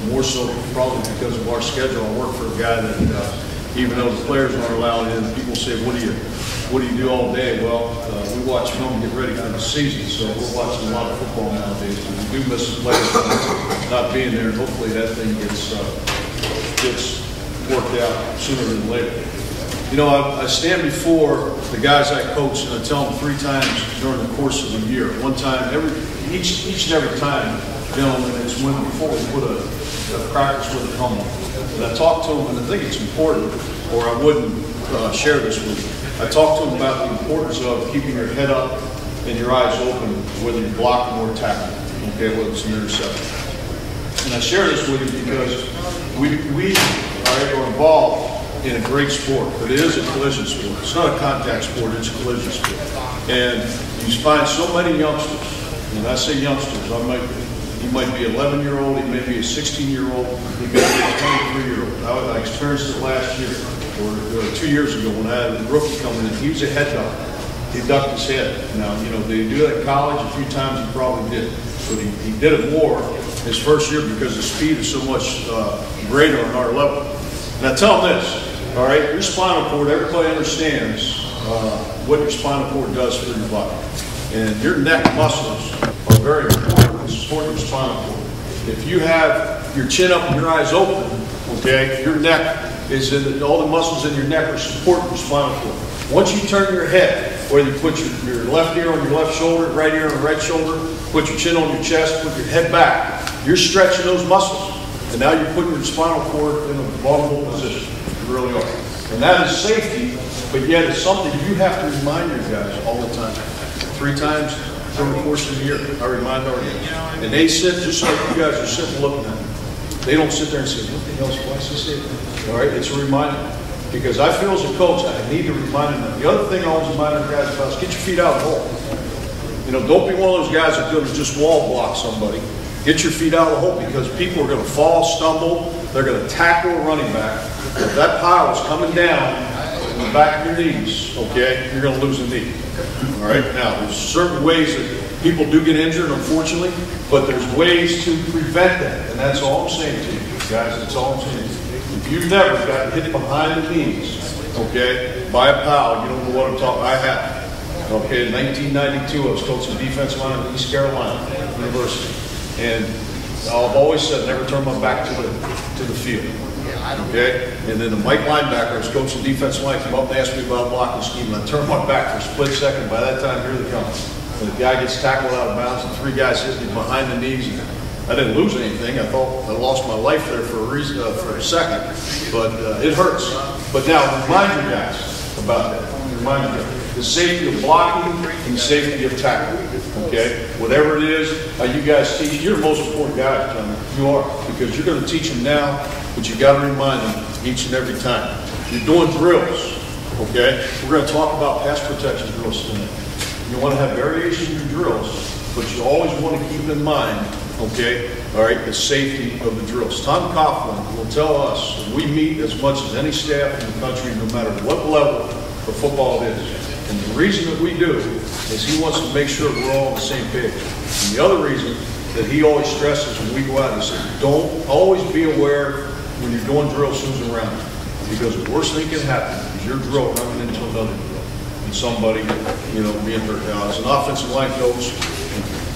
more so probably because of our schedule. I work for a guy that, even though the players aren't allowed in, people say, what do you do all day? Well, we watch film and get ready for the season, so we're watching a lot of football nowadays. But we do miss the players not being there, and hopefully that thing gets worked out sooner than later. You know, I stand before the guys I coach, and I tell them 3 times during the course of the year. One time, each and every time, gentlemen, it's when before we put a practice with a helmet. And I talk to them, and I think it's important, or I wouldn't share this with you. I talk to them about the importance of keeping your head up and your eyes open, whether you're blocking or tackling, okay, whether it's an interception. And I share this with you because we are involved in a great sport, but it is a collision sport. It's not a contact sport, it's a collision sport. And you find so many youngsters, and I say youngsters, he might be an 11-year-old, he may be a 16-year-old, he may be a 23-year-old. I experienced it last year, or 2 years ago when I had a rookie coming in. He was a head ducker. He ducked his head. Now, you know, they do that in college a few times, he probably did. But he did it more his first year because the speed is so much greater on our level. And I tell them this. All right, your spinal cord, everybody understands what your spinal cord does for your body. And your neck muscles are very important to support your spinal cord. If you have your chin up and your eyes open, okay, your neck is all the muscles in your neck are supporting your spinal cord. Once you turn your head, whether you put your left ear on your left shoulder, right ear on the right shoulder, put your chin on your chest, put your head back, you're stretching those muscles. And now you're putting your spinal cord in a vulnerable position. Really are. And that is safety, but yet it's something you have to remind your guys all the time. 3 times during the course of the year, I remind our guys. And they sit just like you guys are sitting looking at them. They don't sit there and say, what the hell's twice this say? All right, it's a reminder. Because I feel as a coach, I need to remind them. The other thing I always remind our guys about is get your feet out of the hole. You know, don't be one of those guys that goes just wall block somebody. Get your feet out of the hole because people are going to fall, stumble, they're going to tackle a running back. If that pile is coming down in the back of your knees, okay, you're going to lose a knee. All right? Now, there's certain ways that people do get injured, unfortunately, but there's ways to prevent that. And that's all I'm saying to you, guys. That's all I'm saying. If you've never gotten hit behind the knees, okay, by a pile, you don't know what I'm talking about. I have. Okay, in 1992, I was coaching defensive line at East Carolina University. And I've always said never turn my back to the field. Okay? And then the Mike linebacker, I was coaching defensive line, came up and asked me about a blocking scheme, and I turned my back for a split second. By that time, here they come. And the guy gets tackled out of bounds, and 3 guys hit me behind the knees. And I didn't lose anything. I thought I lost my life there for a second, but it hurts. But now, remind you guys about that. Remind you guys. The safety of blocking and the safety of tackling. Okay? Whatever it is, you guys teach. You're the most important guys, John. You are. Because you're going to teach them now, but you got to remind them each and every time. You're doing drills. Okay? We're going to talk about pass protection drills tonight. You want to have variation in your drills, but you always want to keep in mind, okay, all right, the safety of the drills. Tom Coughlin will tell us we meet as much as any staff in the country, no matter what level of football it is. And the reason that we do is he wants to make sure we're all on the same page. And the other reason that he always stresses when we go out, he says, don't always be aware when you're doing drills who's around you. Because the worst thing can happen is your drill running into another drill. And somebody, you know, being hurt. Now, as an offensive line coach,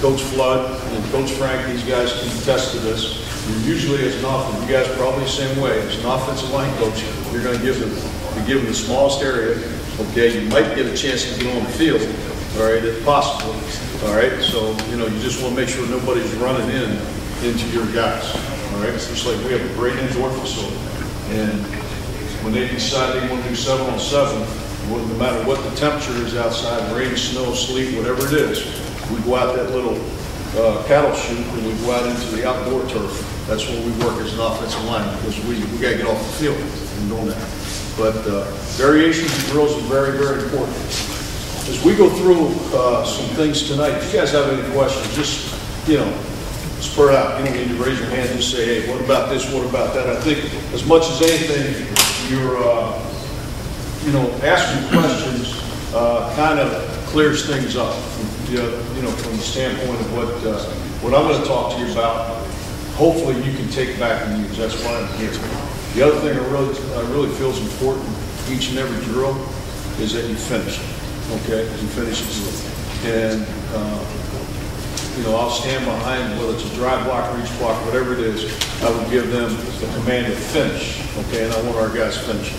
Coach Flood and Coach Frank, these guys can attest to this. You're usually, as an offensive, you guys probably the same way. As an offensive line coach, you're going to give them the smallest area. Okay, you might get a chance to get on the field, all right, if possible, all right? So, you know, you just want to make sure nobody's running into your guys, all right? It's just like we have a great indoor facility, and when they decide they want to do 7-on-7, no matter what the temperature is outside, rain, snow, sleet, whatever it is, we go out that little cattle chute and we go out into the outdoor turf. That's where we work as an offensive line because we got to get off the field and doing that. But variations and drills are very, very important. As we go through some things tonight, if you guys have any questions, just, you know, spur it out. You don't need to raise your hand and say, hey, what about this, what about that? I think as much as anything, you're, you know, asking questions kind of clears things up, you know, from the standpoint of what I'm going to talk to you about. hopefully you can take back and use. That's why I'm here. The other thing I really feel is important each and every drill is that you finish it, okay? You finish it. And, you know, I'll stand behind, whether it's a drive block, reach block, whatever it is, I would give them the command to finish, okay? And I want our guys to finish.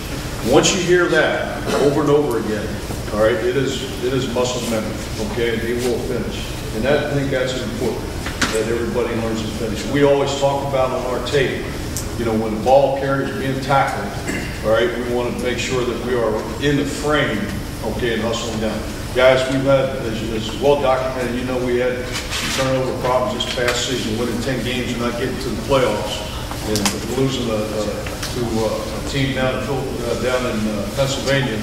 Once you hear that over and over again, all right, it is muscle memory, okay? They will finish. And I think that's important, that everybody learns to finish. We always talk about on our tape, you know, when the ball carrier is being tackled, all right, we want to make sure that we are in the frame, okay, and hustling down. Guys, we've had, as well documented, you know, we had some turnover problems this past season, winning 10 games and not getting to the playoffs, and losing to a team down in Pennsylvania,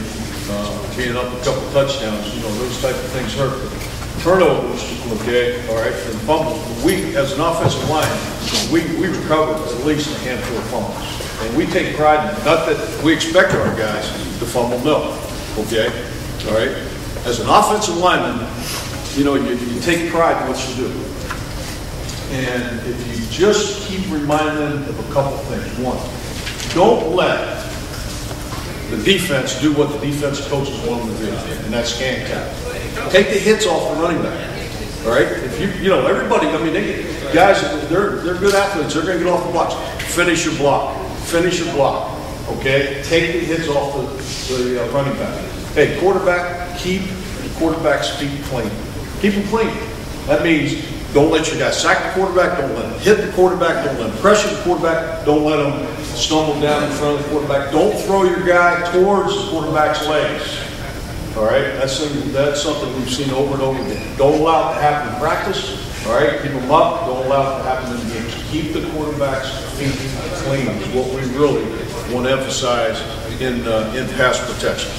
being up a couple touchdowns. You know, those type of things hurt. Turnovers, okay, all right, and fumbles. We, as an offensive line, we recover at least a handful of fumbles. And we take pride in it. Not that we expect our guys to fumble, no, okay, all right. As an offensive lineman, you know, you take pride in what you do. And if you just keep reminding them of a couple things. One, don't let the defense do what the defense coaches want them to do, and that's scan cap. Take the hits off the running back. All right? If you know, everybody, I mean, guys, they're good athletes. They're going to get off the blocks. Finish your block. Finish your block. Okay? Take the hits off the running back. Hey, quarterback, keep the quarterback's feet clean. Keep them clean. That means don't let your guy sack the quarterback. Don't let him hit the quarterback. Don't let him pressure the quarterback. Don't let him stumble down in front of the quarterback. Don't throw your guy towards the quarterback's legs. All right? That's something we've seen over and over again. Don't allow it to happen in practice. All right? Keep them up. Don't allow it to happen in games. Keep the quarterback's feet clean is what we really want to emphasize in pass protection.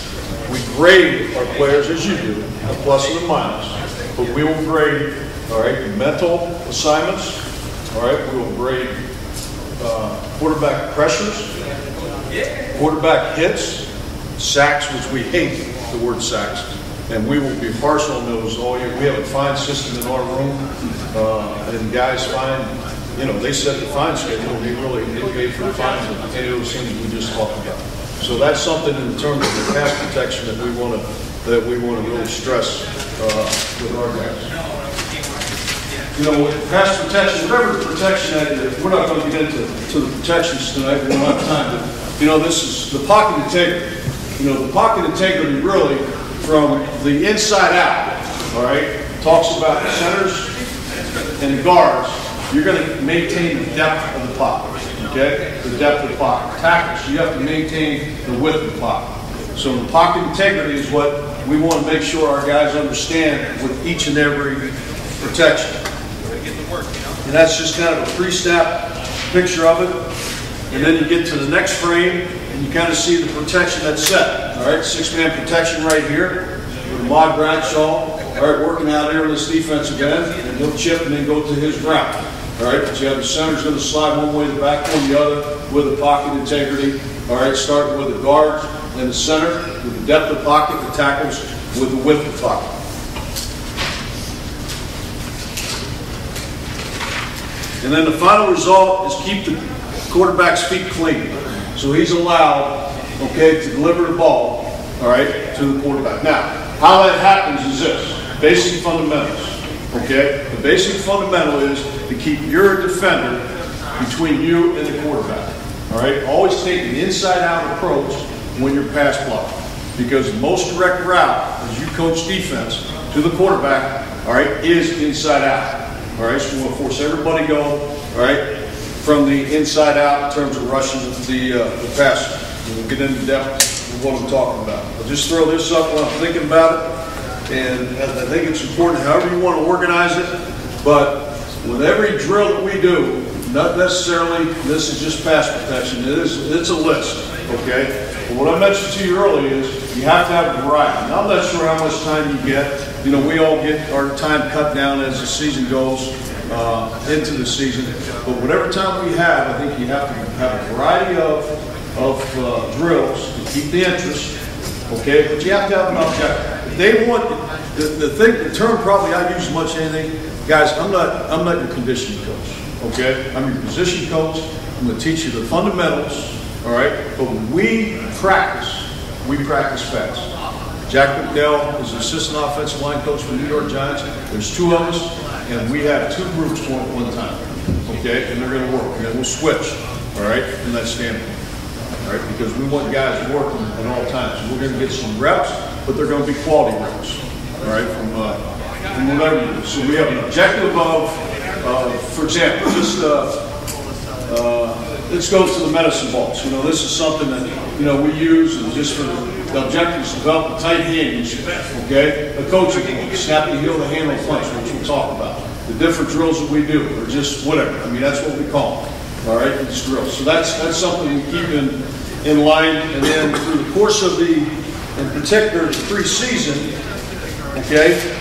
We grade our players as you do, a plus and a minus, but we will grade, all right, mental assignments, all right, we will grade quarterback pressures, quarterback hits, sacks, which we hate the word sacks, and we will be harsh on those all year. We have a fine system in our room, and guys find, you know, they set the fine schedule, they really pay for the fines of any of those things we just talked about. So that's something in terms of the pass protection that we want to really stress with our guys. You know, with pass protection, whatever the protection that is, we're not going to get into the protections tonight. We don't have time. But you know, this is the pocket integrity. You know, the pocket integrity really from the inside out. All right, talks about the centers and the guards. You're going to maintain the depth of the pocket. Okay, the depth of the pocket. Tackles, you have to maintain the width of the pocket. So the pocket integrity is what we want to make sure our guys understand with each and every protection. And that's just kind of a pre-snap picture of it. And then you get to the next frame and you kind of see the protection that's set. All right, six-man protection right here with Ahmad Bradshaw. All right, working out here in this defense again. And he'll chip and then go to his route. All right, but you have the center's going to slide one way, the back one the other, with the pocket integrity. All right, starting with the guards and the center, with the depth of pocket, the tackles, with the width of pocket. And then the final result is keep the quarterback's feet clean. So he's allowed, okay, to deliver the ball, all right, to the quarterback. Now, how that happens is this, basic fundamentals, okay? The basic fundamental is to keep your defender between you and the quarterback. All right? Always take an inside-out approach when you're pass blocking, because the most direct route as you coach defense to the quarterback, all right, is inside out. All right? So we want to force everybody going, all right, from the inside out in terms of rushing the passer. We'll get into depth of what I'm talking about. I'll just throw this up while I'm thinking about it, and I think it's important however you want to organize it, but with every drill that we do, not necessarily this is just pass protection. It's a list, okay? But what I mentioned to you earlier is you have to have variety. Now, I'm not sure how much time you get. You know, we all get our time cut down as the season goes into the season. But whatever time we have, I think you have to have a variety of drills to keep the interest, okay? But you have to have an objective. If they want the term probably I use as much as anything. Guys, I'm not your conditioning coach, okay? I'm your position coach. I'm going to teach you the fundamentals, all right? But when we practice fast. Jack McDowell is the assistant offensive line coach for the New York Giants. There's two of us, and we have two groups going at one time, okay? And they're going to work, and then we'll switch, all right, from that standpoint, all right? Because we want guys working at all times. We're going to get some reps, but they're going to be quality reps, all right, from whatever you do. So we have an objective of, for example, this goes to the medicine balls. You know, this is something that, you know, we use and just for the objectives to develop a tight hinge, okay? A coaching ball, snap the heel, the handle punch, which we'll talk about. The different drills that we do, or just whatever. I mean, that's what we call them, all right, these drills. So that's something we keep in line. And then through the course of in particular, the preseason, okay?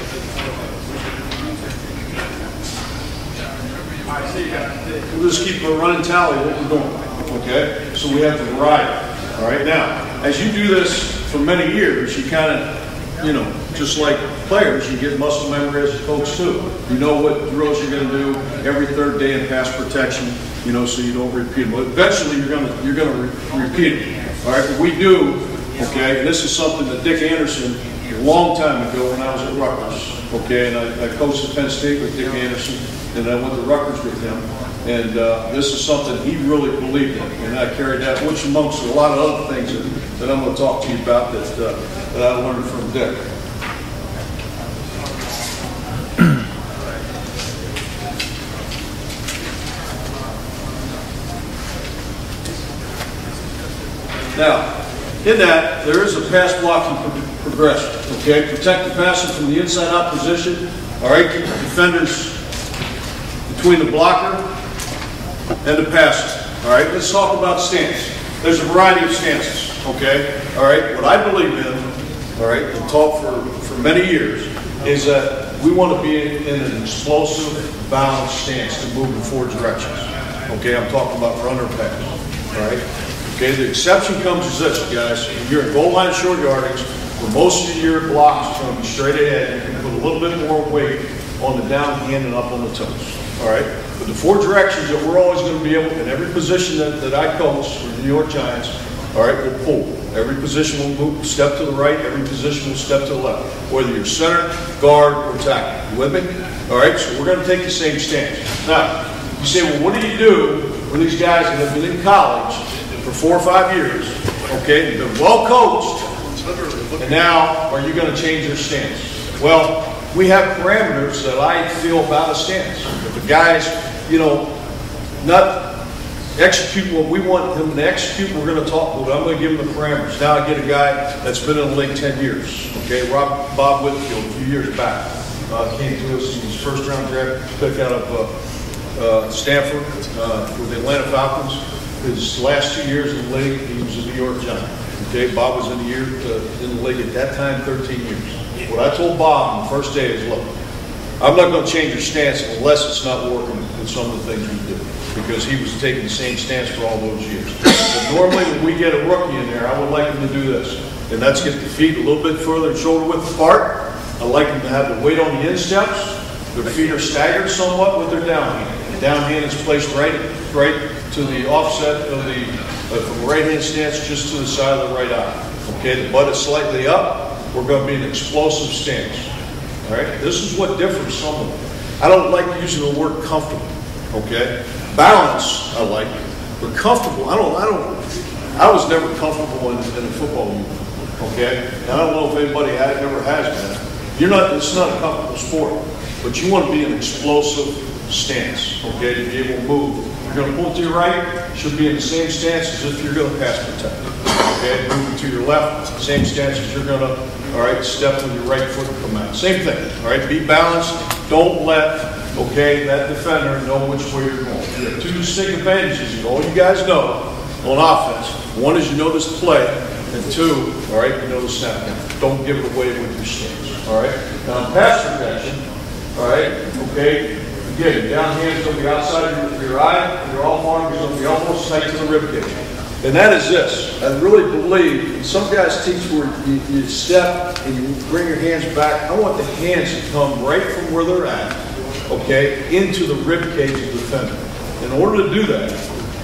We'll just keep a running tally of what we're doing, okay? So we have the variety, all right? Now, as you do this for many years, you kind of, you know, just like players, you get muscle memory as a coach too. You know what drills you're going to do every third day in pass protection, you know, so you don't repeat them. But eventually you're going to repeat it, all right? But we do, okay, and this is something that Dick Anderson, a long time ago when I was at Rutgers, okay, and I coached at Penn State with Dick Anderson, and I went to Rutgers with him. And this is something he really believed in, and I carried that, which amongst a lot of other things that I'm going to talk to you about that I learned from Dick. Now, in that, there is a pass blocking progression, okay? Protect the passer from the inside-out position, all right? Keep the defenders between the blocker and the passer. All right, let's talk about stance. There's a variety of stances, okay? All right, what I believe in, all right, and taught for many years, is that we want to be in an explosive, balanced stance to move in four directions. Okay, I'm talking about run or pass, all right? Okay, the exception comes as this, guys. If you're in goal line short yardage, where most of your blocks is going to be straight ahead, you can put a little bit more weight on the down hand and up on the toes. All right, but the four directions that we're always going to be able, in every position that I coach for the New York Giants, all right, we'll pull. Every position will move, step to the right. Every position will step to the left. Whether you're center, guard, or tackle. You with me? All right, so we're going to take the same stance. Now, you say, well, what do you do when these guys that have been in college for 4 or 5 years, okay, they've been well coached, and now are you going to change their stance? Well, we have parameters that I feel about a stance. If the guys, you know, not execute what we want him to execute, we're going to talk about it. I'm going to give him the parameters. Now I get a guy that's been in the league 10 years. Okay, Bob Whitfield, a few years back, came to us in his first-round draft pick out of Stanford with the Atlanta Falcons. His last 2 years in the league, he was a New York Giant. Okay, Bob was in the league at that time 13 years. What I told Bob on the first day is, look, I'm not going to change your stance unless it's not working with some of the things we do, because he was taking the same stance for all those years. But normally when we get a rookie in there, I would like him to do this, and that's get the feet a little bit further and shoulder width apart. I like them to have the weight on the insteps. Their feet are staggered somewhat with their down hand. The down hand is placed right to the offset of from the right hand stance just to the side of the right eye. Okay, the butt is slightly up. We're going to be an explosive stance. All right, this is what differs some of them. I don't like using the word comfortable. Okay, balance I like, but comfortable I was never comfortable in a football uniform. Okay, and I don't know if anybody ever has been. It's not a comfortable sport, but you want to be an explosive stance. Okay, to be able to move. You're going to pull to your right, should be in the same stance as if you're going to pass protect. Okay, moving to your left, same stance as you're going to, all right, step with your right foot and come out. Same thing, all right, be balanced. Don't let, okay, that defender know which way you're going. You have two distinct advantages, all you guys know on offense. One is you know this play, and two, all right, you know the snap count. Don't give it away with your stance, all right? Now, in pass protection, all right, okay, again, down hand is going to be outside of your eye, and your off arm is going to be almost tight to the rib cage. And that is this. I really believe, some guys teach where you step and you bring your hands back. I want the hands to come right from where they're at, okay, into the rib cage of the defender. in order to do that,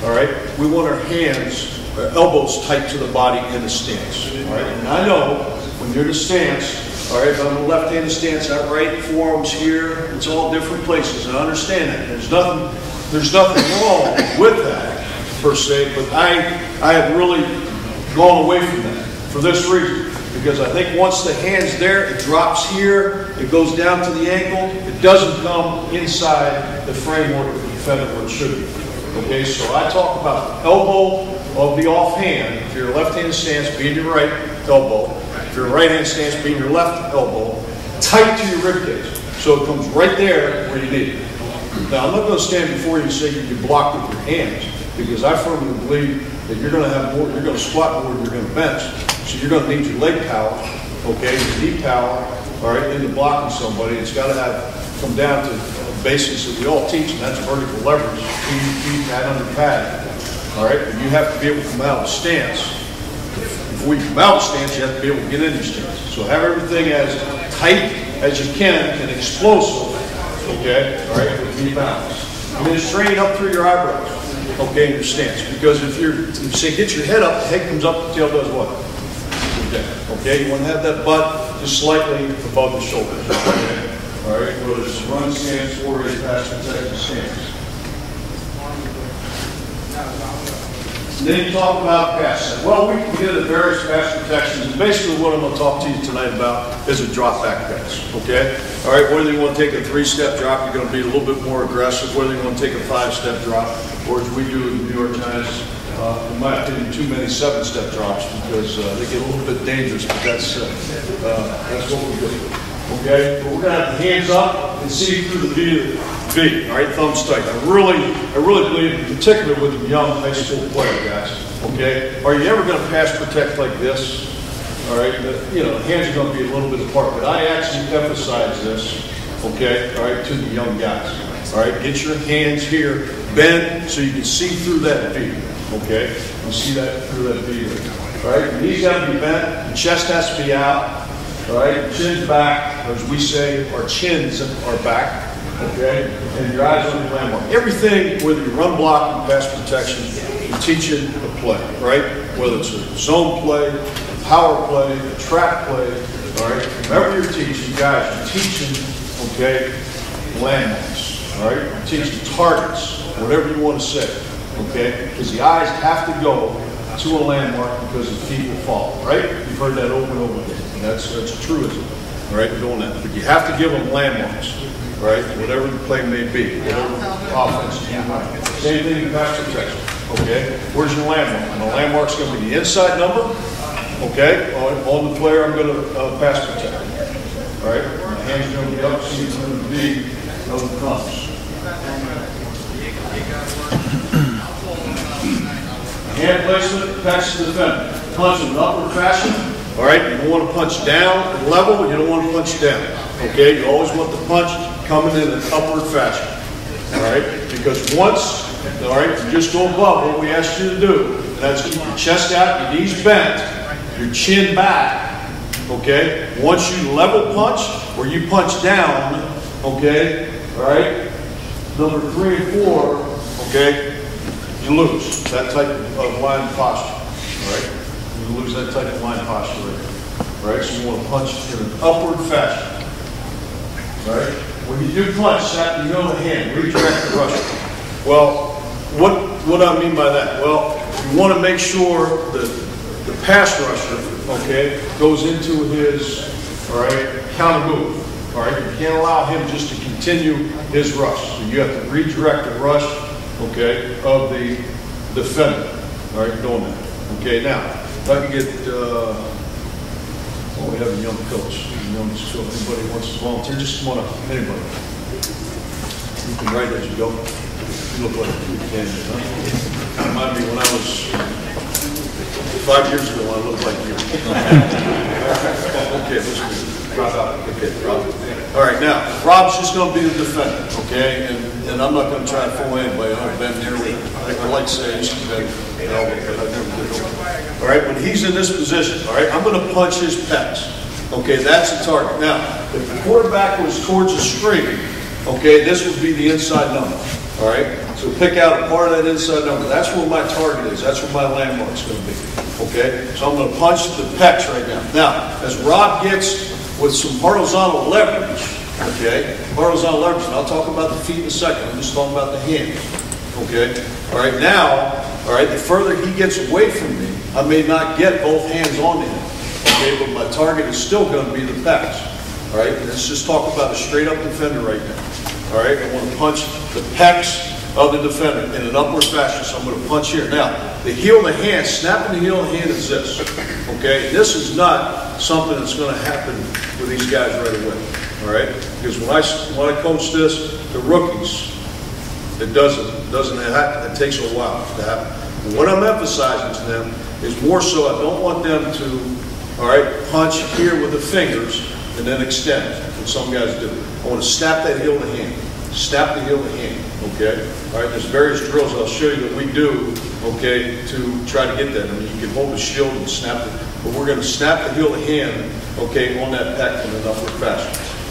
all right, we want our hands, our elbows tight to the body in the stance. All right, and I know when you're in the stance, all right, if I'm in the left-handed stance, that right forearm's here, it's all different places, and I understand that. There's nothing wrong with that, per se, but I have really gone away from that for this reason. Because I think once the hand's there, it drops here, it goes down to the ankle, it doesn't come inside the framework of the defender where it should be. Okay, so I talk about elbow of the offhand. If you're a left-handed stance, be in your right elbow. If you're a right-handed stance, be in your left elbow. Tight to your rib cage. So it comes right there where you need it. Now, I'm not going to stand before you and say you can block with your hands, because I firmly believe that you're going to have more, you're going to squat more than you're going to bench. So you're going to need your leg power, okay, your knee power, all right, into blocking somebody. It's got to come down to the basics that we all teach, and that's vertical leverage, feet, pad under pad, all right? But you have to be able to come out of stance. Before you come out of stance, you have to be able to get into stance. So have everything as tight as you can and explosive, okay, all right, with knee balance. And then straighten up through your eyebrows, okay, in your stance. Because if you say get your head up, the head comes up, the tail does what? Okay, you want to have that butt just slightly above the shoulders. Okay? All right, go to run stance or a pass protection stance. And then you talk about pass set. Well, we did the various pass protections, and basically what I'm going to talk to you tonight about is a drop back pass. Okay? All right, whether you want to take a 3-step drop, you're going to be a little bit more aggressive. Whether you want to take a 5-step drop, or as we do in the New York Giants, in my opinion, too many 7-step drops because they get a little bit dangerous, but that's what we do. Okay? But we're going to have the hands up and see through the V. All right? Thumbs tight. I really believe, in particular with the young high school player guys. Okay? Are you ever going to pass protect like this? All right? You know, the hands are going to be a little bit apart, but I actually emphasize this. Okay? All right? To the young guys. All right? Get your hands here, bend so you can see through that V. Okay, you see that through that V. All right, your knees got to be bent, the chest has to be out. All right, your chin's back, or as we say, our chins are back. Okay, and your eyes on your landmark. Everything, whether you run block, pass protection, you're teaching a play. Right, whether it's a zone play, a power play, a trap play. All right, whatever you're teaching, guys, you're teaching. Okay, landmarks. All right, you're teaching targets, whatever you want to say. Okay? Because the eyes have to go to a landmark because the feet will fall, right? You've heard that over and over again. And that's a truism, all right? Doing that. But you have to give them landmarks, right? Whatever the play may be, whatever offense you want. Same thing in pass protection, okay? Where's your landmark? And the landmark's going to be the inside number, okay? On the player I'm going to pass protect, all right? My hand's going to be up, see it's going to be no comes. Hand placement affects the defender. Punch in an upward fashion. All right, you don't want to punch down and level, but you don't want to punch down. Okay, you always want the punch coming in an upward fashion. All right, because once, all right, you just go above what we asked you to do, and that's keep your chest out, your knees bent, your chin back. Okay, once you level punch or you punch down, okay, all right, number 3 and 4, okay. You lose that type of line posture, all right? You lose that type of line posture, right? So you want to punch in an upward fashion, right? When you do punch, you know the hand, redirect the rush. Well, what I mean by that? Well, you want to make sure that the pass rusher, okay, goes into his, all right, counter move, all right? You can't allow him just to continue his rush. So you have to redirect the rush, okay, of the defender. All right, doing that. Okay, now, if I can get, we have a young coach. Anybody wants to volunteer, just come on up. Anybody. You can write as you go. You look like you can. Huh? Remind me when I was 5 years ago, I looked like you. Okay, this is Rob. Okay, Rob. All right, now, Rob's just going to be the defender, okay? And I'm not going to try to fool anybody. I've been here with, I like to say, I used to be, but I never did it. All right, when he's in this position, all right, I'm going to punch his pecs. Okay, that's the target. Now, if the quarterback was towards the screen, okay, this would be the inside number. All right, So pick out a part of that inside number. That's where my target is. That's where my landmark's going to be. Okay? So I'm going to punch the pecs right now. Now, as Rob gets with some horizontal leverage, okay? Horizontal leverage, and I'll talk about the feet in a second. I'm just talking about the hands. Okay? All right, now, all right, the further he gets away from me, I may not get both hands on him. Okay, but my target is still going to be the pecs. All right, let's just talk about a straight up defender right now. All right, I want to punch the pecs of the defender in an upward fashion, so I'm going to punch here. Now, the heel of the hand, snapping the heel of the hand is this. Okay, this is not something that's going to happen with these guys right away. All right, because when I coach this, the rookies, it takes a while to happen. And what I'm emphasizing to them is more so I don't want them to, all right, punch here with the fingers and then extend, what some guys do. I want to snap that heel of the hand. Snap the heel of the hand, okay? All right, there's various drills I'll show you that we do, okay, to try to get that. I mean, you can hold the shield and snap it, but we're going to snap the heel of the hand, okay, on that pec in an upward fashion,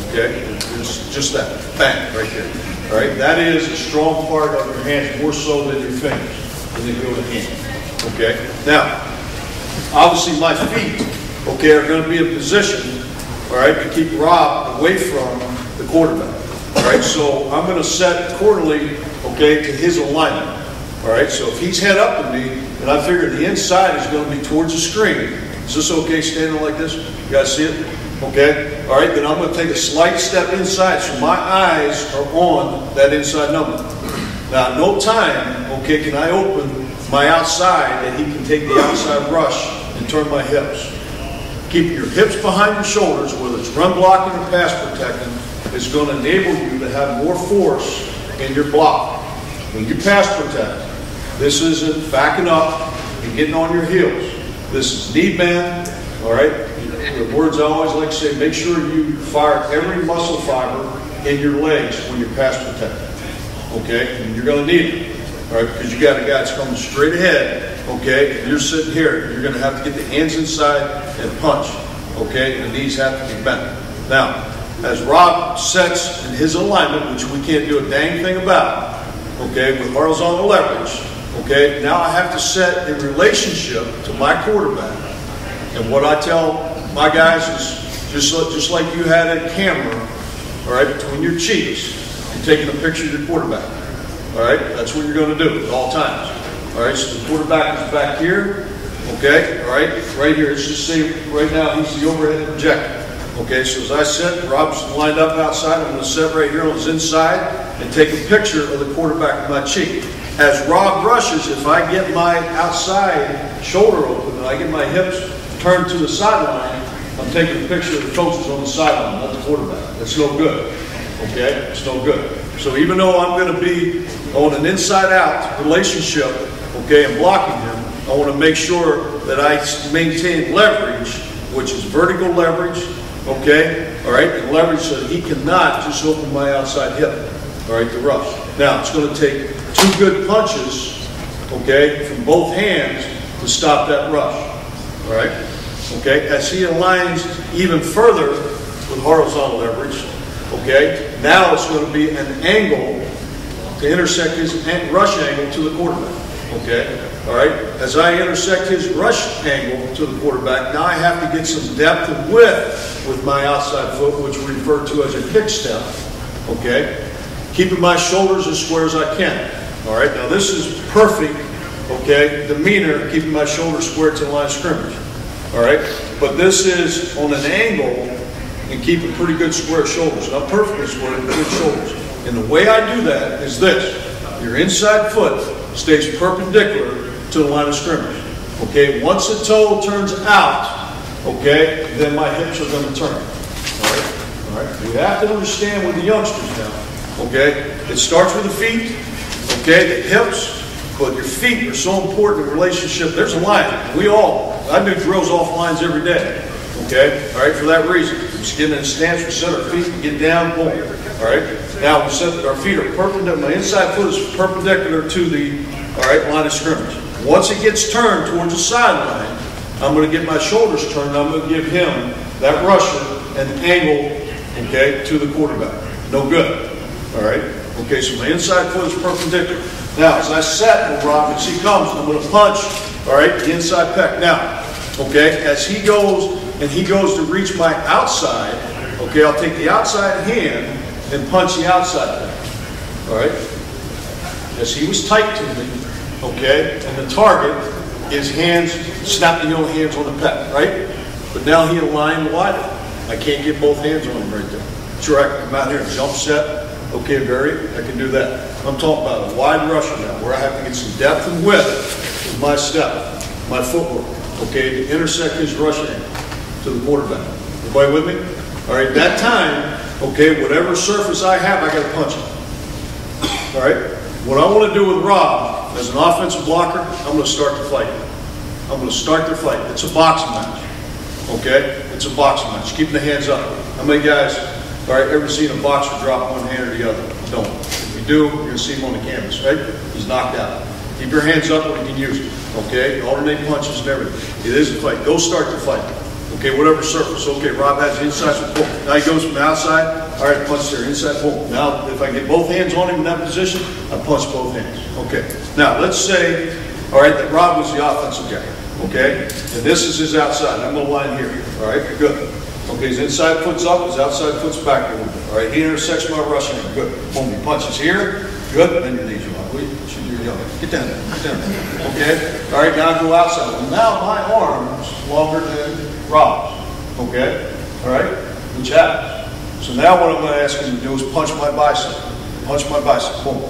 okay? Just that, bang, right there. All right, that is a strong part of your hands, more so than your fingers, than the heel of the hand, okay? Now, obviously my feet, okay, are going to be in position, all right, to keep Rob away from the quarterback. All right, so I'm going to set accordingly, okay, to his alignment. All right, so if he's head up to me, and I figure the inside is going to be towards the screen. Is this okay standing like this? You guys see it? Okay. All right, then I'm going to take a slight step inside so my eyes are on that inside number. Now, at no time, okay, can I open my outside and he can take the outside rush and turn my hips. Keeping your hips behind your shoulders, whether it's run blocking or pass protecting, is going to enable you to have more force in your block. When you pass protect, this isn't backing up and getting on your heels. This is knee bend, all right? The words I always like to say, make sure you fire every muscle fiber in your legs when you're pass protecting, okay? And you're going to need it, all right? Because you got a guy that's coming straight ahead, okay? And you're sitting here, you're going to have to get the hands inside and punch, okay? And the knees have to be bent. Now, as Rob sets in his alignment, which we can't do a dang thing about, okay, with horizontal leverage, okay, now I have to set in relationship to my quarterback. And what I tell my guys is just like you had a camera, all right, between your cheeks, you're taking a picture of your quarterback. All right, that's what you're going to do at all times. All right, so the quarterback is back here, okay, all right here. Let's just say right now he's the overhead projector. Okay, so as I sit, Rob's lined up outside. I'm going to sit right here on his inside and take a picture of the quarterback in my cheek. As Rob rushes, if I get my outside shoulder open and I get my hips turned to the sideline, I'm taking a picture of the coaches on the sideline, not the quarterback. That's no good. Okay, it's no good. So even though I'm going to be on an inside-out relationship, okay, and blocking him, I want to make sure that I maintain leverage, which is vertical leverage. Okay, all right, and leverage so that he cannot just open my outside hip, all right, to rush. Now, it's going to take two good punches, okay, from both hands to stop that rush, all right? Okay, as he aligns even further with horizontal leverage, okay, now it's going to be an angle to intersect his rush angle to the quarterback, okay? All right, as I intersect his rush angle to the quarterback, now I have to get some depth and width with my outside foot, which we refer to as a kick step, okay? Keeping my shoulders as square as I can, all right? Now this is perfect, okay, demeanor, keeping my shoulders square to the line of scrimmage, all right? But this is on an angle and keeping pretty good square shoulders, not perfectly square, but good shoulders. And the way I do that is this. Your inside foot stays perpendicular to the line of scrimmage. Okay, once the toe turns out, okay, then my hips are going to turn. All right. We have to understand with the youngsters now, okay, it starts with the feet, okay, the hips, but your feet are so important in relationship. There's a line. I do drills off lines every day, okay, all right, for that reason. Just get in a stance, we set our feet, and get down, boom, all right. Now we set our feet are perpendicular, my inside foot is perpendicular to the, all right, line of scrimmage. Once it gets turned towards the sideline, I'm going to get my shoulders turned. I'm going to give him, that rusher, an angle, okay, to the quarterback. No good. All right? Okay, so my inside foot is perpendicular. Now, as I set, Rob, as he comes, I'm going to punch, all right, the inside pec. Now, okay, as he goes to reach my outside, okay, I'll take the outside hand and punch the outside pec, all right? As he was tight to me, okay, and the target is hands, snap the yellow hands on the pec, right? But now he aligned wider. I can't get both hands on him right there. Sure, I can come out here and jump set, okay, I can do that. I'm talking about a wide rusher now, where I have to get some depth and width with my step, my footwork, okay, to intersect his rush angle to the quarterback. Everybody with me? All right, that time, okay, whatever surface I have, I got to punch it. All right? What I want to do with Rob, as an offensive blocker, I'm going to start the fight. I'm going to start the fight. It's a boxing match. Okay? It's a boxing match. Keeping the hands up. How many guys, all right, ever seen a boxer drop one hand or the other? Don't. If you do, you're going to see him on the canvas, right? He's knocked out. Keep your hands up when you can use it. Okay? Alternate punches and everything. It is a fight. Go start the fight. Okay, whatever surface. Okay, Rob has the inside, so boom. Now he goes from the outside. All right, punch there, inside, boom. Now, if I get both hands on him in that position, I punch both hands. Okay. Now, let's say, all right, that Rob was the offensive guy. Okay? And this is his outside. I'm going to line here. All right, good. Okay, his inside foot's up, his outside foot's back a little bit. All right, he intersects my rush hand. Good. Boom, he punches here. Good. Then your knees are up. You're young. Get down there. Get down there. Okay? All right, now I go outside. Well, now my arm's longer than Rob's. Okay? All right? Which happens. So now what I'm going to ask him to do is punch my bicep. Punch my bicep. Boom.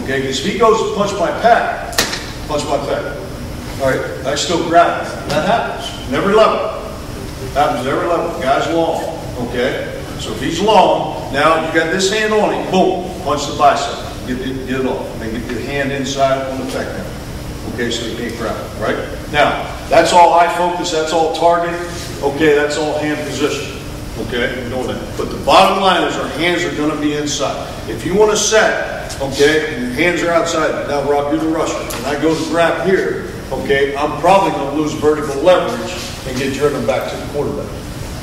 Okay? Because if he goes to punch my pec, punch my pec. All right? I still grab it. That happens. Never level. Happens at every level. The guy's long. Okay? So if he's long, now you got this hand on him. Boom. Punch the bicep. Get it off. And then get your hand inside on the pec now. Okay, so you can't grab it, right? Now, that's all eye focus, that's all target, okay, that's all hand position, okay, we're doing that. But the bottom line is our hands are going to be inside. If you want to set, okay, and your hands are outside, now Rob, you're the rusher, and I go to grab here, okay, I'm probably going to lose vertical leverage and get driven back to the quarterback.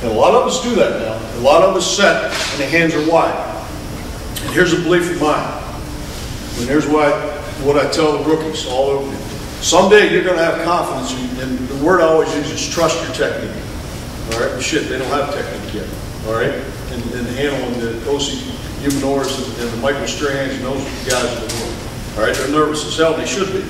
And a lot of us do that now. A lot of us set, and the hands are wide. And here's a belief of mine, and here's what I tell the rookies all over. Someday you're going to have confidence, and the word I always use is trust your technique. All right? But shit, they don't have technique yet. All right? And handling the O.C. Humanors and the Michael Strahans and those guys in the world. All right? They're nervous as hell. They should be.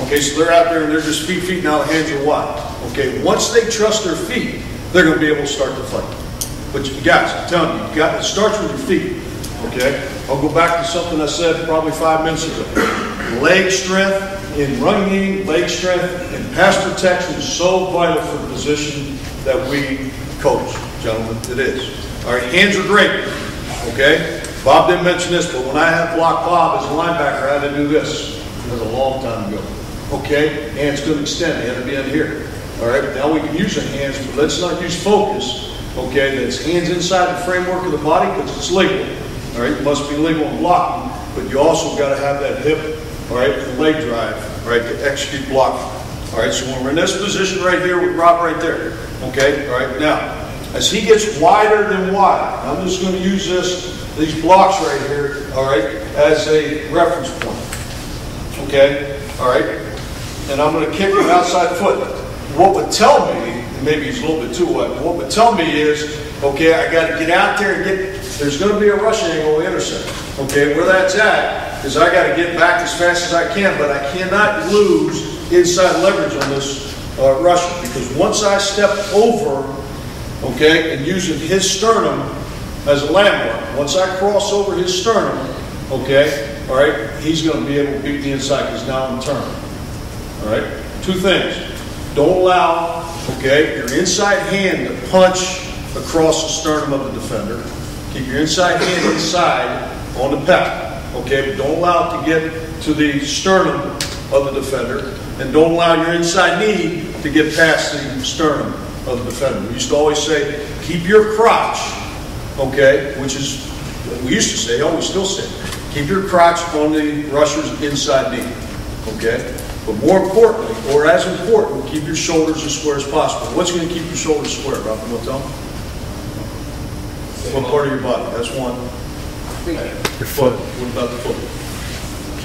Okay, so they're out there and they're just feet, now the hands are wide. Okay, once they trust their feet, they're going to be able to start the fight. But you guys, I'm telling you, it starts with your feet. Okay? I'll go back to something I said probably 5 minutes ago. Leg strength. In run game, leg strength, and pass protection is so vital for the position that we coach, gentlemen. It is. All right, hands are great. Okay? Bob didn't mention this, but when I had blocked Bob as a linebacker, I had to do this. It was a long time ago. Okay? Hands couldn't extend. They had to be in here. All right? Now we can use the hands, but let's not use focus. Okay? That's hands inside the framework of the body because it's legal. All right? It must be legal in blocking, but you also got to have that hip. All right, the leg drive, all right, to execute blocking. All right, so when we're in this position right here with Rob right there, okay, all right, now, as he gets wider than wide, I'm just going to use these blocks right here, all right, as a reference point, okay, all right, and I'm going to kick him outside foot. What would tell me, and maybe he's a little bit too wide, but what would tell me is, okay, I got to get out there and there's going to be a rush angle intercept. Okay, where that's at is I got to get back as fast as I can, but I cannot lose inside leverage on this rusher because once I step over, okay, and using his sternum as a landmark, once I cross over his sternum, okay, all right, he's going to be able to beat the inside because now I'm turning. All right, two things. Don't allow, okay, your inside hand to punch across the sternum of the defender. Keep your inside hand inside on the pec, okay? But don't allow it to get to the sternum of the defender, and don't allow your inside knee to get past the sternum of the defender. We used to always say, keep your crotch, okay? Which is, we used to say, we still say, keep your crotch on the rusher's inside knee, okay? But more importantly, or as important, keep your shoulders as square as possible. What's going to keep your shoulders square, Rob? You want to tell me? What part of your body? That's one. Your foot. What about the foot?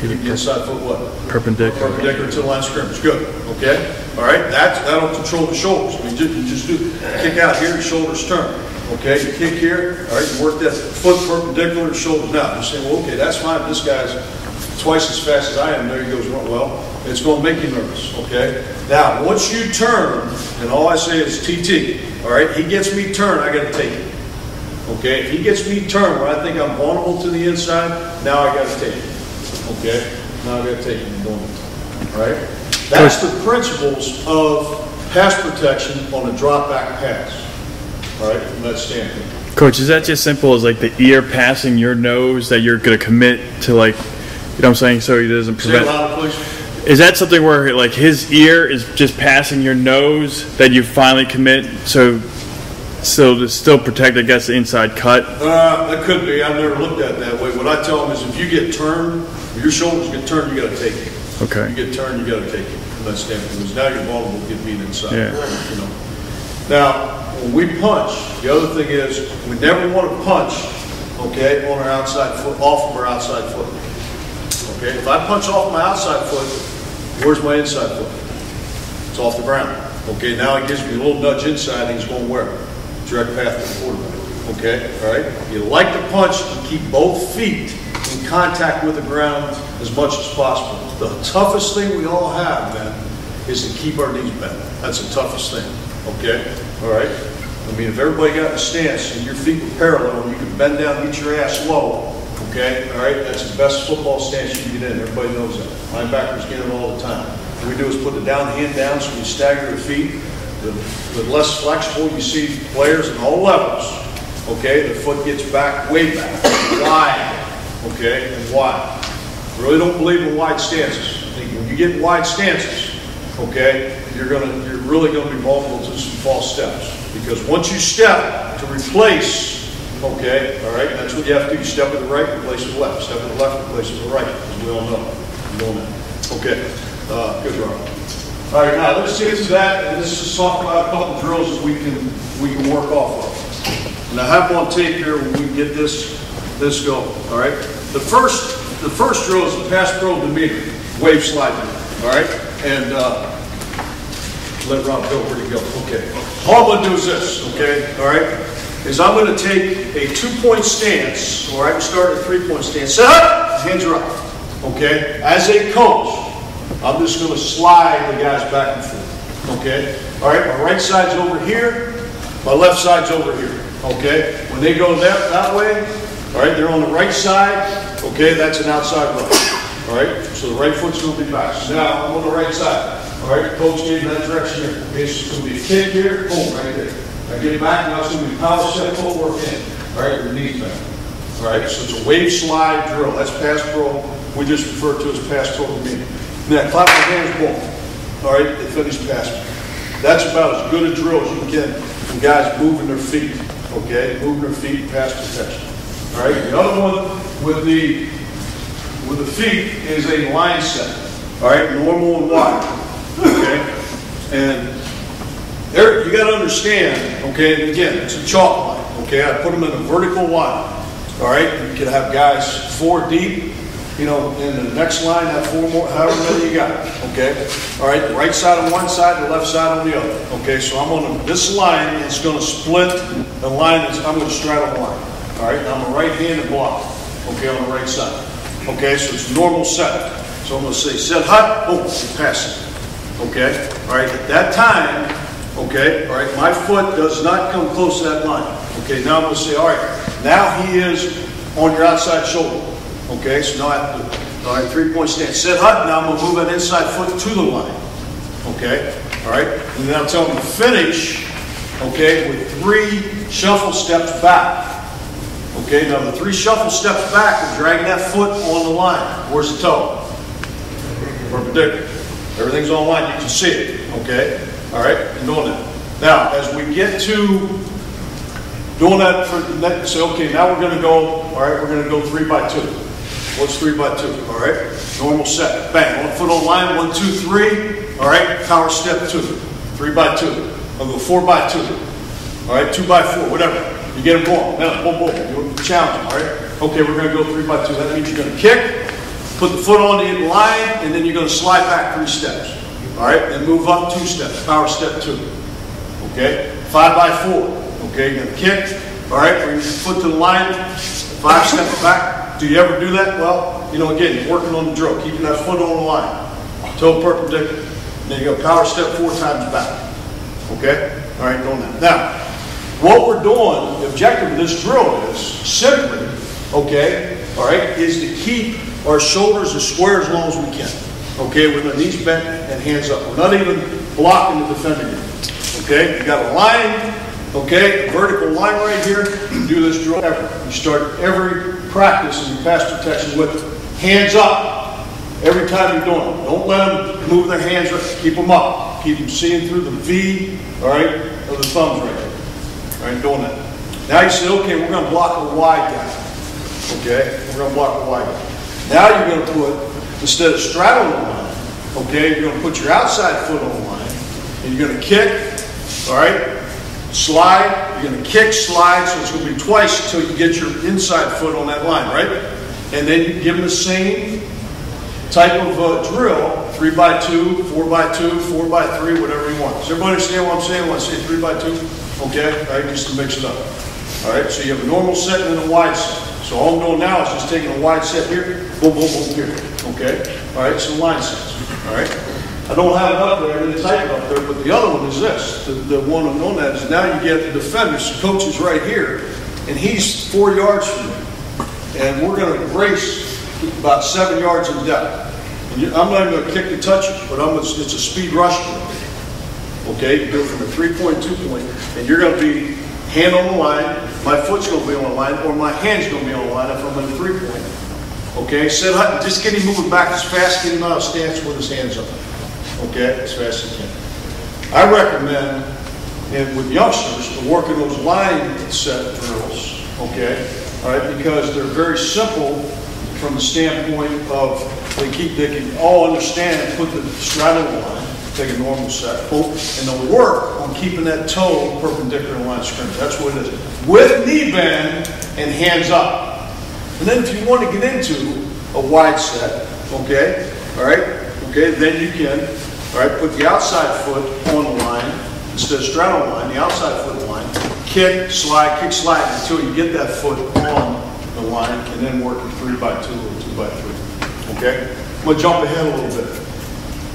Keep the inside foot what? Perpendicular. Perpendicular to the line of scrimmage. Good. Okay. All right. That'll control the shoulders. You just do kick out here, shoulders turn. Okay. You kick here. All right. You work that foot perpendicular to shoulders. Now you're saying, well, okay, that's fine. This guy's twice as fast as I am. There he goes. Well, it's going to make you nervous. Okay. Now once you turn, and all I say is TT. All right. He gets me turned. I got to take it. Okay. If he gets me turned where I think I'm vulnerable to the inside, now I got to take it. Okay, now I've got to take it and doing it. All right, that's the principles of pass protection on a drop back pass. All right, from that standpoint. Coach, is that just simple as like the ear passing your nose that you're going to commit to, like, you know what I'm saying, so he doesn't prevent? Say it louder, please. Is that something where like his ear is just passing your nose that you finally commit so to still protect against the inside cut? That could be. I've never looked at it that way. What I tell them is if you get turned, your shoulders get turned, you got to take it. Okay. You get turned, you got to take it from that standpoint. Because now you're vulnerable to get beat inside. Yeah. You know. Now, when we punch, the other thing is we never want to punch, okay, on our outside foot, off of our outside foot. Okay. If I punch off my outside foot, where's my inside foot? It's off the ground. Okay. Now it gives me a little nudge inside, and he's going where? Direct path to the quarterback. Okay. All right. You like to punch and keep both feet in contact with the ground as much as possible. The toughest thing we all have, man, is to keep our knees bent. That's the toughest thing. Okay? All right? I mean, if everybody got in a stance and your feet were parallel and you could bend down, get your ass low, okay? All right? That's the best football stance you can get in. Everybody knows that. Linebackers get it all the time. What we do is put the down hand down so you stagger your feet. The less flexible, you see players at all levels, okay? The foot gets back, way back, wide. Okay, and wide. Really don't believe in wide stances. I think when you get in wide stances, okay, you're really gonna be vulnerable to some false steps. Because once you step to replace, okay, all right, that's what you have to do. You step with the right, replace with the left. Step with the left, replace with the right, as we all know. You know that. Okay, good, Robert. All right, now let's get to that, and let's just talk about a couple drills that we can work off of. And I have on tape here when we get this go. All right. The first drill is the pass pro demeanor, wave slide drill. All right. And let Rob go. Where'd he go? Okay. All I'm going to do is this. Okay. All right. Is I'm going to take a 2-point stance. All right. Start a 3-point stance. Set up. Hands are up. Okay. As a coach, I'm just going to slide the guys back and forth. Okay. All right. My right side's over here. My left side's over here. Okay. When they go that way. All right, they're on the right side. Okay, that's an outside rush. All right, so the right foot's going to be back. So now I'm on the right side. All right, coach gave me that direction here. Okay, so it's going to be a kick here, boom, right there. I get back, now it's going to be power step, footwork in. All right, your knees back. All right, so it's a wave slide drill. That's pass pro. We just refer to it as pass pro demeanor. Now, clap my hands, boom. All right, they finish passing. That's about as good a drill as you can get from guys moving their feet. Okay, moving their feet, pass protection. All right. The other one with the feet is a line set. All right, normal and wide. Okay, and there you got to understand. Okay, and again, it's a chalk line. Okay, I put them in a vertical line. All right, you could have guys 4 deep. You know, in the next line, have 4 more, however many you got. Okay, all right, the right side on one side, the left side on the other. Okay, so I'm on this line. It's going to split the line. I'm going to straddle the line. All right, now I'm a right-handed block, okay, on the right side. Okay, so it's normal set. So I'm going to say set hut, boom, you pass it. Okay, all right, at that time, okay, all right, my foot does not come close to that line. Okay, now I'm going to say, all right, now he is on your outside shoulder. Okay, so now I have to, all right, 3-point stance. Set hut, now I'm going to move that inside foot to the line. Okay, all right, and then I'm telling him to finish, okay, with 3 shuffle steps back. Okay, now the 3 shuffle steps back and dragging that foot on the line. Where's the toe? Perpendicular. Everything's on line. You can see it. Okay? All right? And doing that. Now, as we get to doing that for the next, say, okay, now we're going to go, all right, we're going to go 3 by 2. What's 3 by 2? All right? Normal set. Bang. 1 foot on line. 1, 2, 3. All right? Power step 2. 3 by 2. I'll go 4 by 2. All right? 2 by 4. Whatever. You get them going. Now, boom, boom. You're challenging, all right? Okay, we're going to go 3 by 2. That means you're going to kick, put the foot on the line, and then you're going to slide back 3 steps. All right, then move up 2 steps, power step 2. Okay, 5 by 4. Okay, you're going to kick. All right, bring your foot to the line, 5 steps back. Do you ever do that? Well, you know, again, you're working on the drill, keeping that foot on the line, toe perpendicular. Then you go power step 4 times back. Okay, all right, doing that. Now, what we're doing, the objective of this drill is simply, okay, all right, is to keep our shoulders as square as long as we can. Okay, with our knees bent and hands up. We're not even blocking the defender here. Okay, you got a line, okay, a vertical line right here. You do this drill ever. You start every practice in your pass protection with hands up every time you're doing it. Don't let them move their hands. Keep them up. Keep them seeing through the V, all right, of the thumbs right there. All right, doing that. Now you say, okay, we're going to block a wide guy. Okay, we're going to block a wide guy. Now you're going to put, instead of straddling the line, okay, you're going to put your outside foot on the line, and you're going to kick, all right, slide, you're going to kick, slide, so it's going to be twice until you get your inside foot on that line, right? And then you give them the same type of drill, 3 by 2, 4 by 2, 4 by 3, whatever you want. Does everybody understand what I'm saying when I say 3 by 2? Okay, all right, just to mix it up. All right, so you have a normal set and then a wide set. So all I'm doing now is just taking a wide set here, boom, boom, boom, here. Okay, all right, some line sets. All right, I don't have it up there, I didn't type it up there, but the other one is this. The one I'm doing that is now you get the defender, so coach is right here, and he's 4 yards from me. And we're going to race about 7 yards in depth. And I'm not even going to kick to touch it, but it's a speed rush drill. Okay, you go from a 3-point, 2-point, and you're going to be hand on the line, my foot's going to be on the line, or my hand's going to be on the line if I'm in a 3-point. Okay, just get him moving back as fast, get him out of stance with his hands up. Okay, as fast as you can. I recommend, and with youngsters, to work in those line set drills, okay, all right, because they're very simple from the standpoint of they can all understand and put the straddle line, take a normal set, and they'll work on keeping that toe perpendicular to the line of scrimmage. That's what it is. With knee bend and hands up. And then if you want to get into a wide set, okay, all right, okay, then you can, all right, put the outside foot on the line instead of straddle line, the outside foot on the line, kick, slide until you get that foot on the line, and then work a 3 by 2 or 2 by 3. Okay, I'm going to jump ahead a little bit.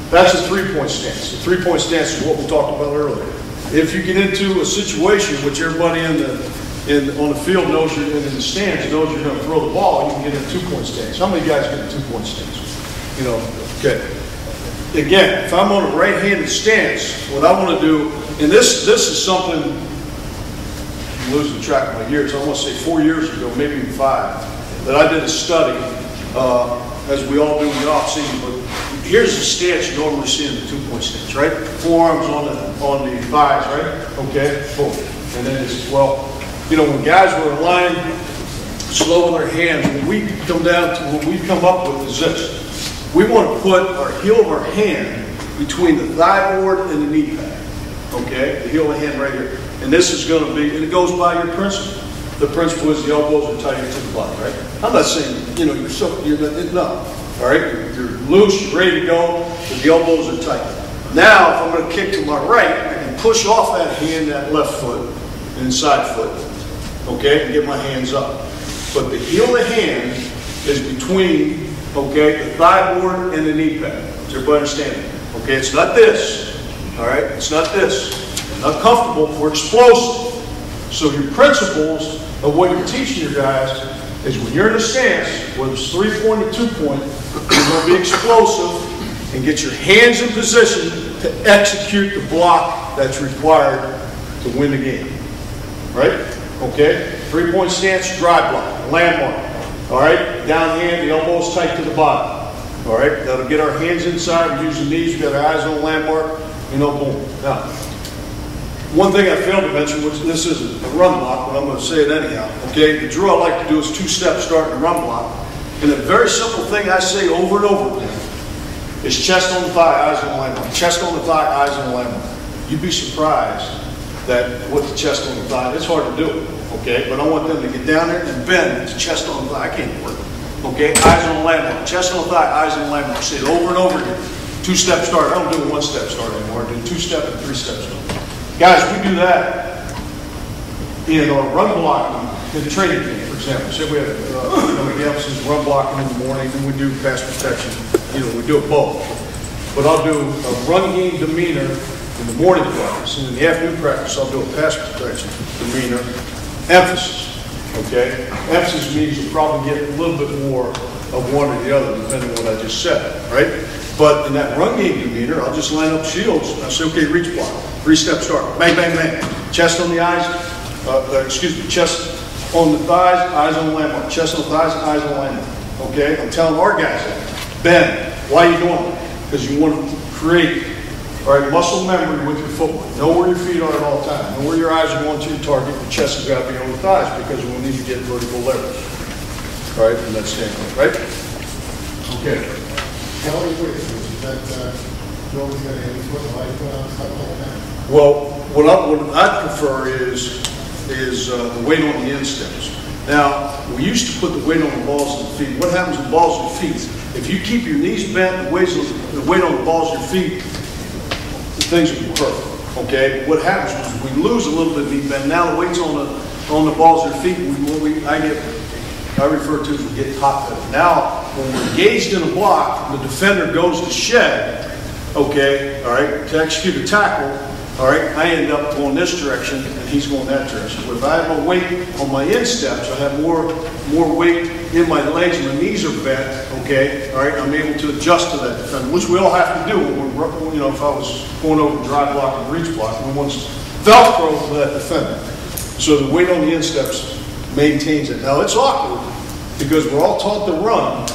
That's a 3-point stance. The 3-point stance is what we talked about earlier. If you get into a situation which everybody on the field knows you're in the stands, knows you're going to throw the ball, you can get in a 2-point stance. How many guys get a 2-point stance? You know, okay. Again, if I'm on a right-handed stance, what I want to do, and this is something, I'm losing track of my years, I want to say 4 years ago, maybe even 5, that I did a study, as we all do in the off-season, but here's the stance you normally see in the 2-point stance, right? Forearms on the thighs, right? Okay, boom. And then it's, well, you know, when guys were in line, slow with their hands, when we come up with is this. We want to put our heel of our hand between the thigh board and the knee pad. Okay, the heel of the hand right here. And this is going to be, and it goes by your principle. The principle is the elbows are tighter to the body, right? I'm not saying, you know, no. All right, you're loose, you're ready to go, but the elbows are tight. Now, if I'm going to kick to my right, I can push off that hand, that left foot, and inside foot, okay, and get my hands up. But the heel of the hand is between, okay, the thigh board and the knee pad. Does everybody understand it? Okay, it's not this, all right? It's not this. Not comfortable, we're explosive. So your principles of what you're teaching your guys is when you're in a stance, whether it's 3-point or 2-point, you're going to be explosive and get your hands in position to execute the block that's required to win the game. Right? Okay? 3-point stance, drive block, landmark. All right? Down hand, the elbows tight to the bottom. All right? That'll get our hands inside. We use the knees. We got our eyes on the landmark. You know, boom. Now, one thing I failed to mention, which this isn't a run block, but I'm going to say it anyhow. Okay? The drill I like to do is 2-step starting a run block. And a very simple thing I say over and over again is chest on the thigh, eyes on the landmark. Chest on the thigh, eyes on the landmark. You'd be surprised that with the chest on the thigh, it's hard to do it. Okay? But I want them to get down there and bend. It's chest on the thigh. I can't work. Okay, eyes on the landmark, chest on the thigh, eyes on the landmark. Say it over and over again. Two-step start. I don't do a one-step start anymore. I do two-step and three-step start. Guys, we do that in our run blocking in the training camp, for example. Say we have, we have some run blocking in the morning, and we do pass protection. We do it both. But I'll do a run game demeanor in the morning practice, and in the afternoon practice, I'll do a pass protection demeanor emphasis. Okay? Emphasis means you'll probably get a little bit more of one or the other, depending on what I just said, right? But in that run game demeanor, I'll just line up shields. I'll say, okay, reach block, three-step start, bang, bang, bang. Chest on the eyes, chest on the thighs, eyes on the landmark. Chest on the thighs, eyes on the landmark. Okay? I'm telling our guys that. Ben, why are you doing that? Because you want to create, all right, muscle memory with your footwork. Know where your feet are at all times. Know where your eyes are going to your target. Your chest has got to be on the thighs because we'll need to get vertical leverage. All right, from that standpoint, right? Okay. How are you with is that you're always going to have your foot like stuff like that? Well, what I prefer is the weight on the insteps. Now, we used to put the weight on the balls of the feet. What happens with balls of the feet? If you keep your knees bent, the weight on the balls of your feet, things will be perfect. Okay? What happens is we lose a little bit of knee bend. Now the weight's on the balls of your feet. I refer to as we get top heavy. Now, when we're engaged in a block, the defender goes to shed, okay, all right, to execute a tackle, all right, I end up going this direction and he's going that direction. But if I have my weight on my insteps, I have more weight in my legs and my knees are bent, okay, all right, I'm able to adjust to that defender, which we all have to do when we're, if I was going over drive block and reach block, we want Velcro for that defender. So the weight on the insteps maintains it. Now it's awkward because we're all taught to run,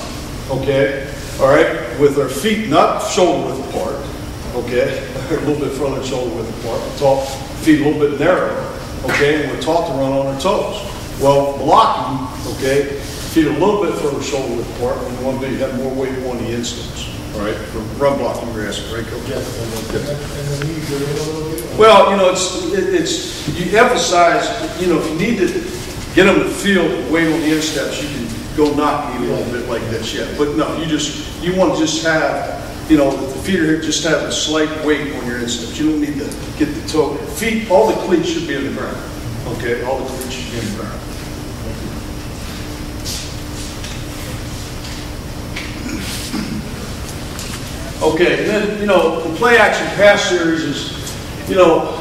okay, all right, with our feet not shoulder width apart, okay, a little bit further than shoulder width apart. We're taught feet a little bit narrower, okay, and we're taught to run on our toes. Well, blocking, okay, feet a little bit further shoulder width apart, and we want to have more weight on the insteps, all right, for run blocking, you're asking, right, Coach? Yes, and the knees are in a little bit? Well, it's you emphasize, if you need to get them to feel the weight on the insteps, you can go knock me a little bit like this, yeah. But no, you want to just have, the feet are here, just have a slight weight on your insteps. You don't need to get the toe. Feet, all the cleats should be in the ground. Okay, all the cleats should be in the ground. Okay, and then, the play action pass series is, MIL,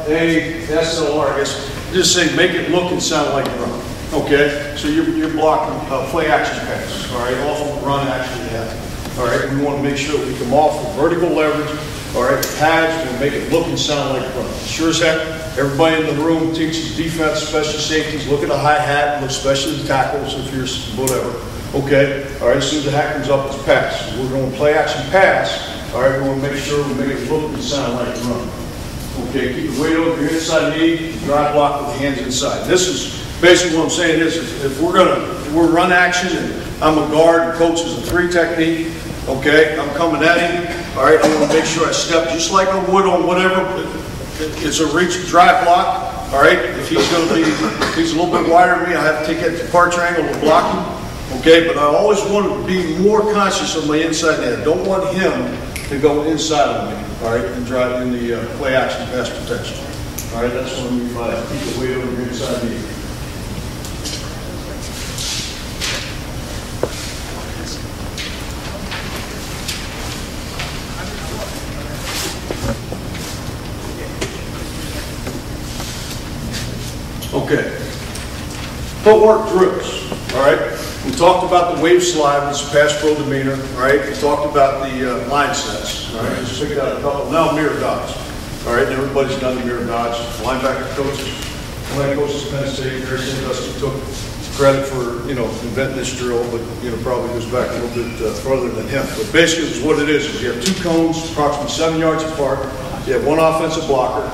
SLR, I guess. Just say, make it look and sound like a run. Okay, so you're blocking play action pass. All right, off of run actually happen. All right, we want to make sure that we come off with vertical leverage. All right, pads will make it look and sound like a run. Sure as heck, everybody in the room teaches defense, special safeties. Look at the high hat, look especially the tackles if you're whatever. Okay, all right. As soon as the hat comes up, it's pass. So we're going to play action pass. All right, we want to make sure we make it look and sound like a run. Okay, keep the weight over your inside knee, drive block with the hands inside. This is basically what I'm saying is if we're run action and I'm a guard and coach is a three technique, okay, I'm coming at him, all right, I want to make sure I step just like I would on whatever, it's a reach drive block, all right, if he's a little bit wider than me, I have to take that departure angle to block him, okay, but I always want to be more conscious of my inside net. I don't want him to go inside of me, all right, and drive in the play action pass protection. All right, that's what I mean by keep the weight over your inside knee. Okay. Footwork drills, all right? We talked about the wave slide, which is pass pro demeanor, all right? We talked about the line sets, all right? Just picked out a couple. Now mirror dodge, all right? Everybody's done the mirror dodge. Linebacker coaches, line coaches, Penn State, Harrison Dusty took credit for, inventing this drill, but, probably goes back a little bit further than him. But basically, it's what it is you have two cones, approximately 7 yards apart. You have one offensive blocker,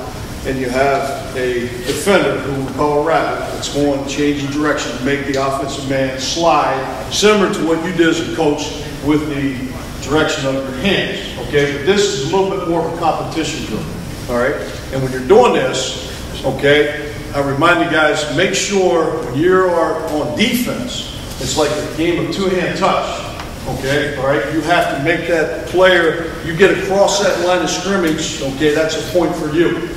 and you have a defender who we call a rabbit that's going to change the direction to make the offensive man slide, similar to what you did as a coach with the direction of your hands, okay? But this is a little bit more of a competition drill, all right? And when you're doing this, okay, I remind the guys, make sure when you are on defense, it's like a game of two-hand touch. Okay, all right, you have to make that player, you get across that line of scrimmage, okay, that's a point for you.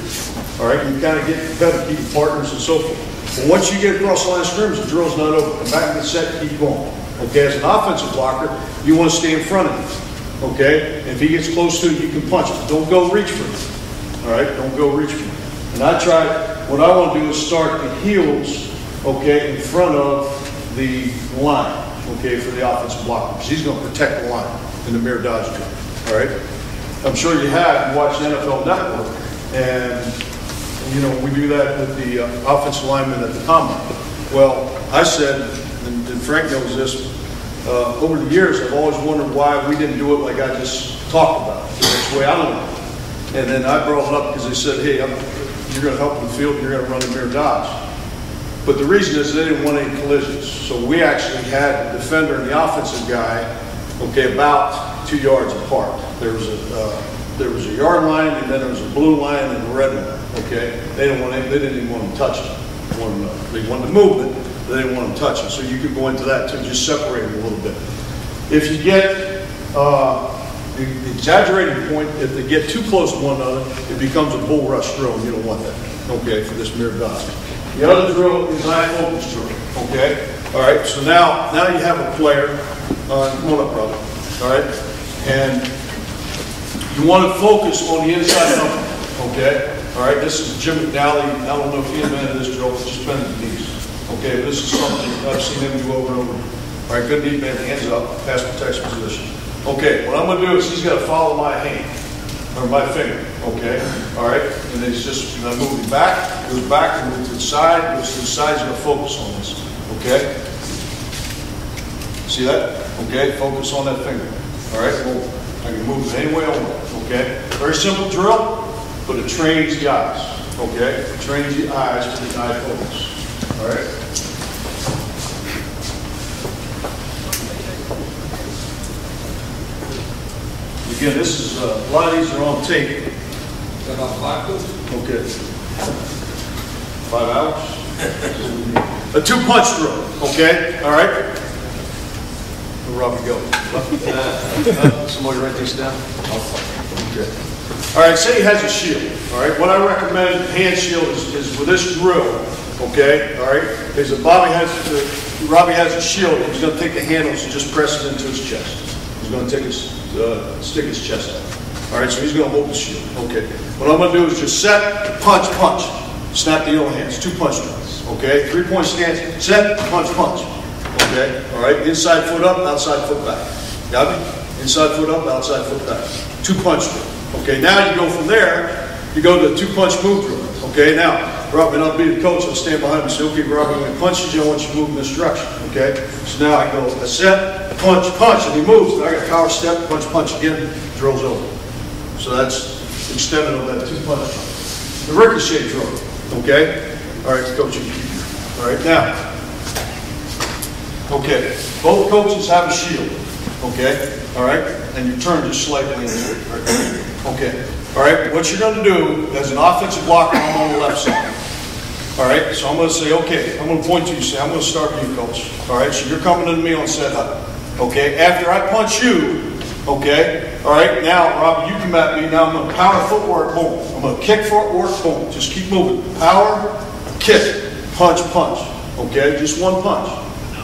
All right, you kind of get better keeping partners and so forth. But once you get across the line of scrimmage, the drill's not over. Come back to the set, keep going. Okay, as an offensive blocker, you want to stay in front of him. Okay, if he gets close to you, you can punch him. Don't go reach for him. All right, don't go reach for him. And I try, what I want to do is start the heels, okay, in front of the line. Okay, for the offensive blocker, because he's going to protect the line in the mirror dodge drill. All right, I'm sure you have watched NFL Network, and you know we do that with the offensive linemen at the combine. Well, I said, and Frank knows this. Over the years, I've always wondered why we didn't do it like I just talked about. That's the way I learned it. And then I brought it up because they said, "Hey, you're going to help in the field, and you're going to run the mirror dodge." But the reason is they didn't want any collisions. So we actually had the defender and the offensive guy, okay, about 2 yards apart. There was a yard line, and then there was a blue line and a red line. Okay, they didn't even want them touching one another. They wanted to move it, but they didn't want them touching. So you could go into that to just separate them a little bit. If you get the exaggerating point, if they get too close to one another, it becomes a bull rush drill, and you don't want that. Okay, for this mirror dodge. The other drill is eye focus drill, okay? All right, so now you have a player, come on up, brother, all right? And you want to focus on the inside number, okay? All right, this is Jim McNally. I don't know if he invented this drill, it's just been the knees. Okay, this is something I've seen him do over and over. All right, good knee bend, hands up, pass protection position. Okay, what I'm going to do is he's got to follow my hand. Or my finger, okay? All right? And it's just, you know, moving back, goes back, and moves to the side, goes to the side, you're going to focus on this, okay? See that? Okay, focus on that finger. All right? Well, I can move it any way I want, okay? Very simple drill, but it trains the eyes, okay? It trains the eyes to the eye focus, all right? Again, this is a lot of these are on tape. About 5 hours? Okay. 5 hours? A 2-punch drill, okay? All right? Where Robbie go? Somebody write these down? Okay. All right, say he has a shield. All right, what I recommend hand shield is with this drill, okay? All right, is that Robbie has a shield. He's going to take the handles and just press it into his chest. He's going to take stick his chest out. All right, so he's going to hold the shield. Okay. What I'm going to do is just set, punch, punch. Snap the yellow hands. 2-punch drills. Okay. 3-point stance. Set, punch, punch. Okay. All right. Inside foot up, outside foot back. Got me? Inside foot up, outside foot back. 2-punch drill. Okay. Now you go from there. You go to the 2-punch move drill. Okay. Now, Robbie, and I'll be the coach. I'll stand behind him and say, okay, Robbie, when he punches you, I want you to move in this direction. Okay. So now I go a set, punch, punch, and he moves. I got a power step, punch, punch again. Drill's over. So that's extended on that 2-punch. The ricochet drill. Okay. All right, coach. All right, now. Okay. Both coaches have a shield. Okay. All right. And you turn just slightly into it. Right? Okay. All right. What you're going to do as an offensive blocker, I'm on the left side. All right. So I'm going to say, okay. I'm going to point to you. Say, I'm going to start with you, coach. All right. So you're coming to me on set high. Okay. After I punch you. Okay. All right. Now, Robbie, you come at me. Now I'm going to power footwork. Boom. I'm going to kick footwork. Boom. Just keep moving. Power, kick, punch, punch. Okay. Just one punch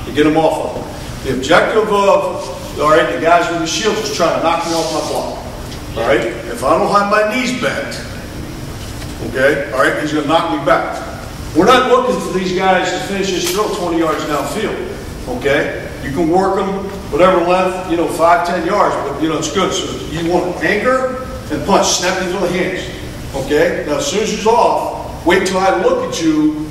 to get them off of it. The objective of, all right, the guys with the shield is trying to knock me off my block. All right. If I don't have my knees bent, okay, all right, he's going to knock me back. We're not looking for these guys to finish this drill 20 yards downfield. Okay. You can work them whatever length, 5, 10 yards, but it's good. So you want to anchor and punch, snap into the hands. Okay? Now as soon as you're off, wait till I look at you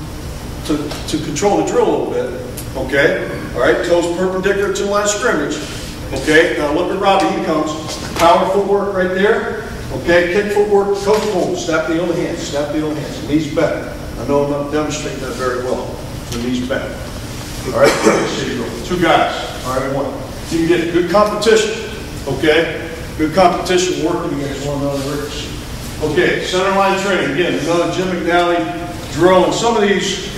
to control the drill a little bit. Okay? Alright, toes perpendicular to the line of scrimmage. Okay, now look at Robbie, he comes. Power footwork right there. Okay, kick footwork, coach pull, snap the other hand, snap the other hand. Knees back. I know I'm not demonstrating that very well. The knees back. All right, 2 guys. All right, 1. You can get good competition. Okay, good competition working against one another. Okay, center line training. Again, another Jim McNally drill, and some of these,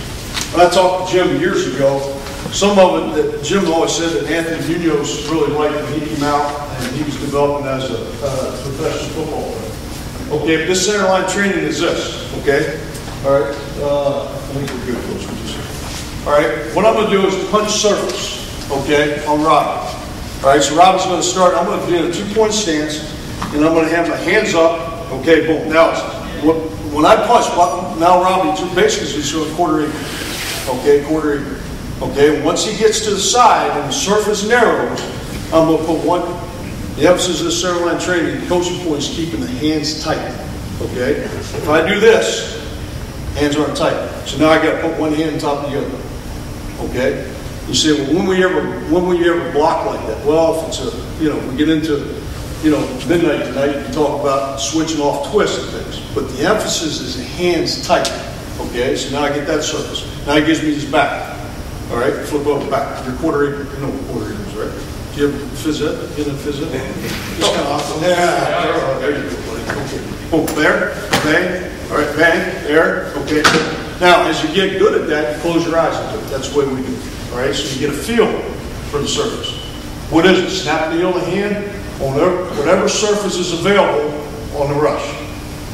when I talked to Jim years ago, some of it that Jim always said that Anthony Munoz really liked when he came out and he was developing as a professional football player. Okay, but this center line training is this, okay? All right, I think we're good, Coach. All right, what I'm going to do is punch surface, okay, on Robbie. All right, so Robbie's going to start. I'm going to be in a 2-point stance, and I'm going to have my hands up. Okay, boom. Now, when I punch, now Robbie basically is doing quarter eagle. Okay, quarter eagle. Okay, once he gets to the side and the surface narrows, I'm going to put one. The emphasis of the center line training, the coaching point is keeping the hands tight. Okay, if I do this, hands aren't tight. So now I got to put one hand on top of the other. Okay. You say, well, when will you ever block like that? Well, if it's if we get into, midnight tonight, you can talk about switching off twists and things. But the emphasis is the hands tight. Okay, so now I get that surface. Now he gives me his back. All right, flip over back. Your quarter eagle, you know what quarter eagle is, right? Do you ever fizz it? Get a fizz it? Just kind of awesome. Yeah, there you go, buddy. Okay. Boom, there, bang. All right, bang, there. Okay. Now, as you get good at that, you close your eyes and do it. That's the way we do it. All right, so you get a feel for the surface. What is it? Snap the other hand on whatever surface is available on the rush.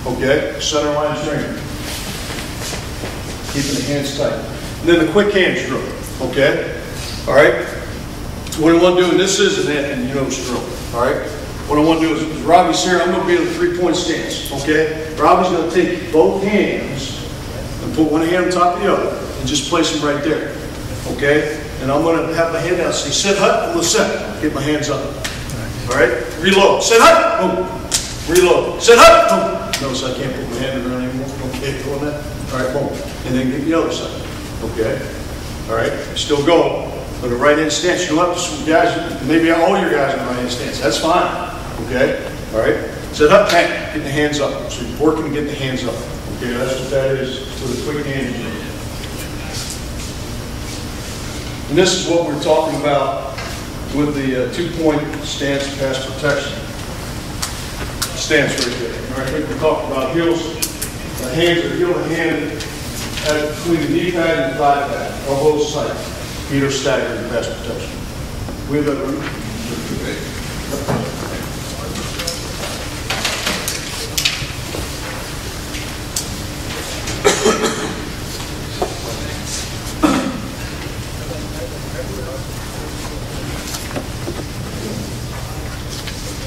Okay, center line training. Keeping the hands tight. And then the quick hands drill. Okay, all right. What I want to do, and this is an Anthony Munoz drill. All right. What I want to do is Robbie's here. I'm going to be in a 3-point stance. Okay, Robbie's going to take both hands and put one hand on top of the other and just place them right there. Okay? And I'm going to have my hand out. Say, sit hut, I'm going to set. Get my hands up. All right? Reload. Sit hut, boom. Reload. Sit hut, boom. Notice I can't put my hand in there anymore. Okay, doing that. All right, boom. And then get the other side. Okay? All right? Still go. But a right hand stance. You'll have to switch guys. Maybe all your guys in right hand stance. That's fine. Okay? All right? Sit hut, bang. Get the hands up. So you're working to get the hands up. Okay? That's what that is for the quick hands. And this is what we're talking about with the 2-point stance pass protection. Stance right there. All right, I think we're talking about heels. The hands are heel to hand between the knee pad and the thigh pad, elbows tight. Feet are staggered in pass protection. We have that room.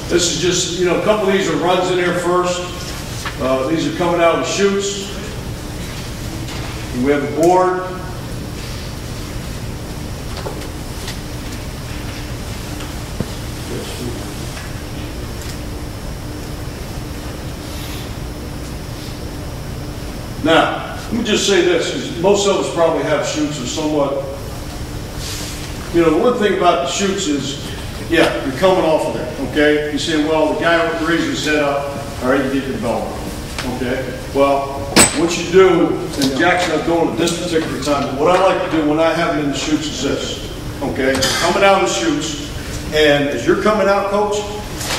This is just, a couple of these are runs in there first. These are coming out of the chutes. And we have a board. Now, let me just say this, because most of us probably have chutes or somewhat. The one thing about the chutes is, yeah, you're coming off of there, okay? You say, well, the guy raises his head up, all right, you get your belt, okay? Well, what you do, and Jack's not doing it this particular time, but what I like to do when I have them in the chutes is this, okay? Coming out of the chutes, and as you're coming out, Coach,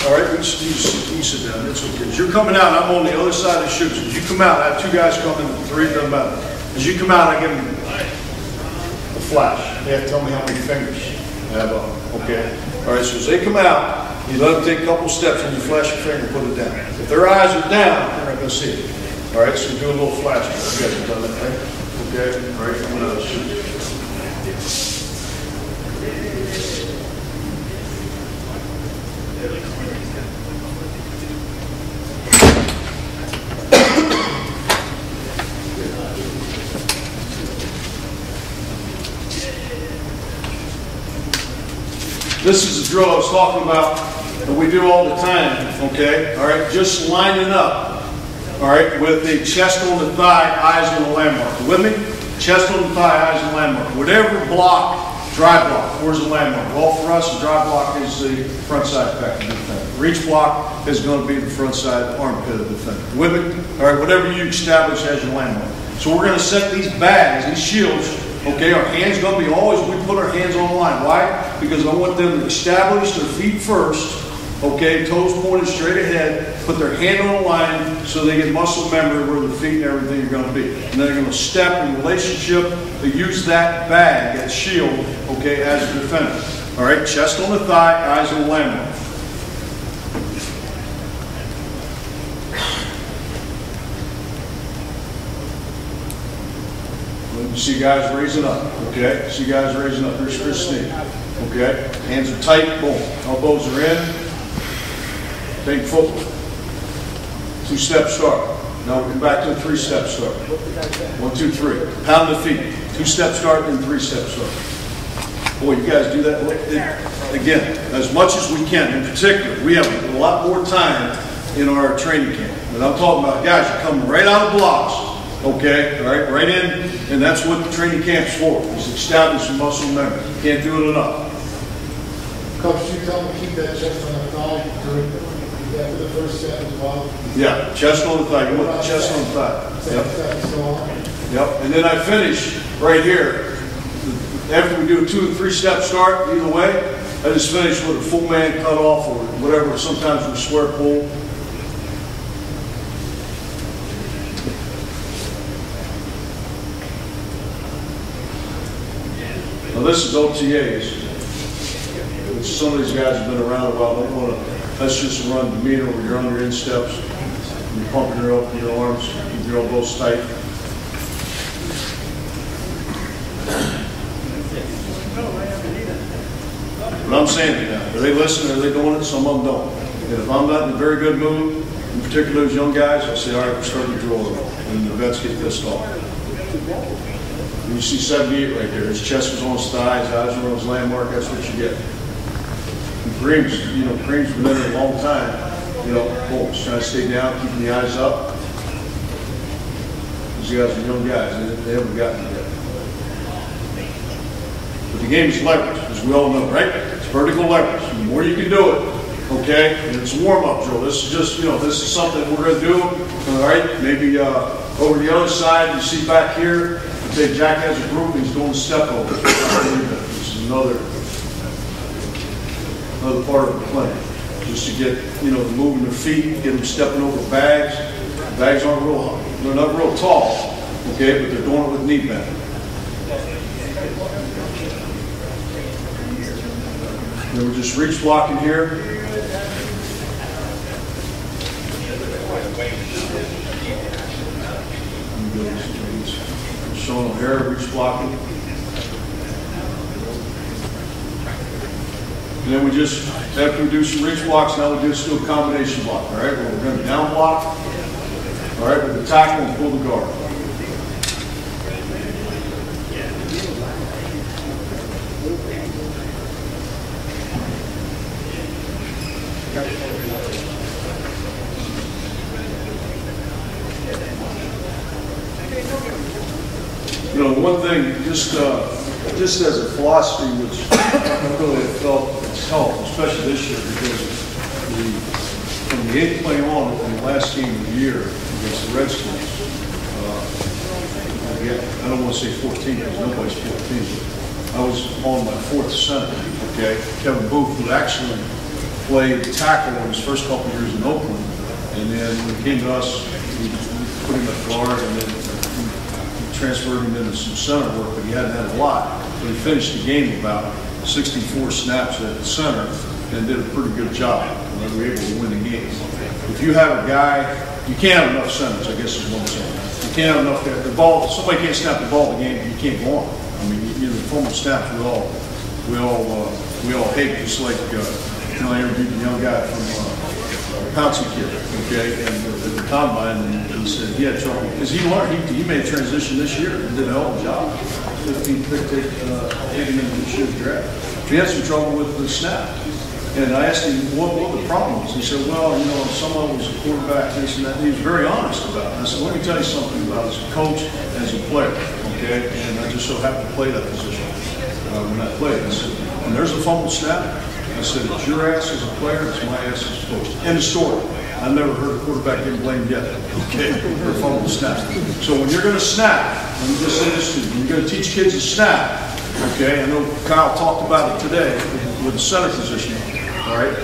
all right, you sit down, it's okay. As you're coming out, I'm on the other side of the chutes. As you come out, I have 2 guys coming, 3, doesn't matter. As you come out, I give them a flash. They have to tell me how many fingers I have up, okay? All right, so as they come out, you let them take a couple steps and you flash your finger and put it down. If their eyes are down, they're not going to see it. All right, so do a little flashing. You guys have done that, right? Okay, all right, coming out of the chute. This is the drill I was talking about that we do all the time, okay? All right, just lining up, all right, with the chest on the thigh, eyes on the landmark. With me? Chest on the thigh, eyes on the landmark. Whatever block, dry block, where's the landmark? Well, for us, the dry block is the front side pec of the defender. Reach block is going to be the front side armpit of the defender. With me? All right, whatever you establish as your landmark. So we're going to set these bags, these shields. Okay, our hands going to be always, we put our hands on the line. Why? Because I want them to establish their feet first. Okay, toes pointed straight ahead. put their hand on the line so they get muscle memory where their feet and everything are going to be. And then they're going to step in relationship to use that bag, that shield, okay, as a defender. All right, chest on the thigh, eyes on the landmark. You see guys raising up, okay? See guys raising up. Here's Chris Snead, okay? Hands are tight, boom. Elbows are in. Take football. Two-step start. Now we come back to a three-step start. 1, 2, 3. Pound the feet. Two-step start and three-step start. Boy, you guys do that. Again, as much as we can. In particular, we have a lot more time in our training camp. But I'm talking about guys are coming right out of blocks. Okay, all right, right in, and that's what the training camp's for, is establishing muscle memory. You can't do it enough. Coach, you tell them to keep that chest on the thigh after the first step as well. Yeah, chest on the thigh. You want the chest on the thigh. Yep. Yep. And then I finish right here. After we do a 2 and 3 step start, either way, I just finish with a full man cut off or whatever. Sometimes we square pull. Now this is OTAs, which some of these guys have been around a while. Don't want to. That's just run demeanor where you're on your insteps, you're pumping your arms, keep your elbows tight. But I'm saying to you now, are they listening? Are they doing it? Some of them don't. And if I'm not in a very good mood, in particular those young guys, I say, all right, we're starting to drill it, and the vets get pissed off. You see 78 right there. His chest was on his thighs, eyes were on his landmark. That's what you get. And Kareem's been in it a long time. Boom, just trying to stay down, keeping the eyes up. These guys are young guys. They haven't gotten it yet. But the game is leverage, as we all know, right? It's vertical leverage. The more you can do it, okay? And it's a warm-up drill. This is just, this is something we're going to do. All right? Maybe over the other side, you see back here. Say Jack has a group, he's doing step over. This is another part of the plan. Just to get, moving their feet, get them stepping over bags. Bags aren't real high. They're not real tall, okay, but they're doing it with knee bend. Then we're just reach blocking here. Sean O'Hara, reach blocking. And then we just, after we do some reach blocks, now we just do a combination block, all right? We're going to down block, all right, with the tackle and pull the guard. One thing, just as a philosophy, which I really have felt it's helped, especially this year, because from the 8th play on in the last game of the year against the Redskins, I don't want to say 14 because nobody's 14, but I was on my 4th center, okay? Kevin Booth, who actually played tackle in his first couple of years in Oakland, and then when he came to us, we put him at guard, and then transferred him into some center work, but he hadn't had a lot. But he finished the game about 64 snaps at the center and did a pretty good job. And we were able to win the game. If you have a guy, you can't have enough centers, I guess is what I'm saying. You can't have enough, the ball, somebody can't snap the ball in the game, you can't go on. I mean, the formal snaps we all hate, just like, I interviewed a young guy from Pouncey kid, okay, and at the combine, and he said he had trouble because he learned. He made a transition this year and did a hell of a job. 15 pick taking him this year's draft. He had some trouble with the snap, and I asked him what the problem was. He said, "Well, someone was a quarterback, this and that." And he was very honest about it. I said, "Let me tell you something about as a coach, as a player, okay." And I just so happened to play that position when I played. I said, "When there's a fumble snap," I said, "It's your ass as a player, it's my ass as a coach." End of story. I've never heard a quarterback get blamed yet, okay, for fumble snap. So when you're going to snap, let me just say this to you, when you're going to teach kids to snap, okay, I know Kyle talked about it today with the center position, all right,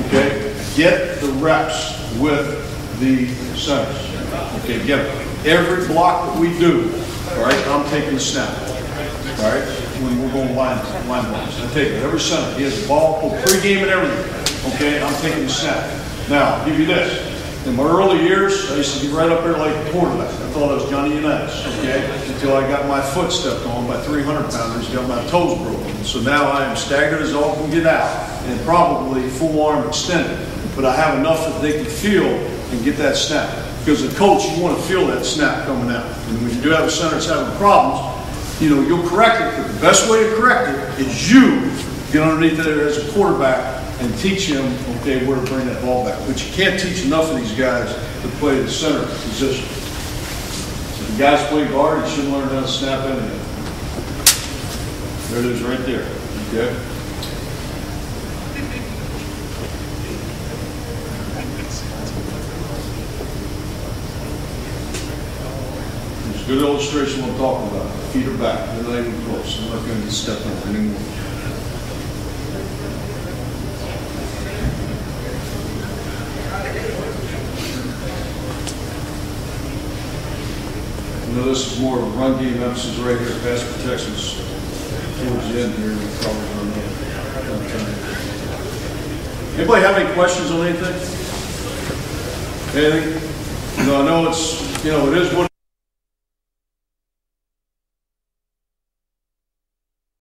okay, get the reps with the centers. Okay, get it. Every block that we do, all right, I'm taking the snap. All right, when we're going line blocks, I take it. Every center, he has the ball, pregame and everything. Okay, I'm taking the snap. Now, I'll give you this. In my early years, I used to get right up there like a quarterback. I thought I was Johnny Unitas, okay? Until I got my foot stepped on by 300-pounders, got my toes broken. So now I am staggered as all can get out, and probably full arm extended. But I have enough that they can feel and get that snap. Because as a coach, you want to feel that snap coming out. And when you do have a center that's having problems, you know, you'll correct it, but the best way to correct it is you get underneath there as a quarterback and teach him, okay, where to bring that ball back. But you can't teach enough of these guys to play the center position. So if the guys play guard, you should learn how to snap anything. There it is right there, okay? There's a good illustration of what I'm talking about. Feet are back, they're not even close. I'm not going to step on anymore. I know this is more of a run game emphasis right here. Pass protection's towards the end here. We'll probably run out. Anybody have any questions on anything? Anything? No, I know it's, you know, it is what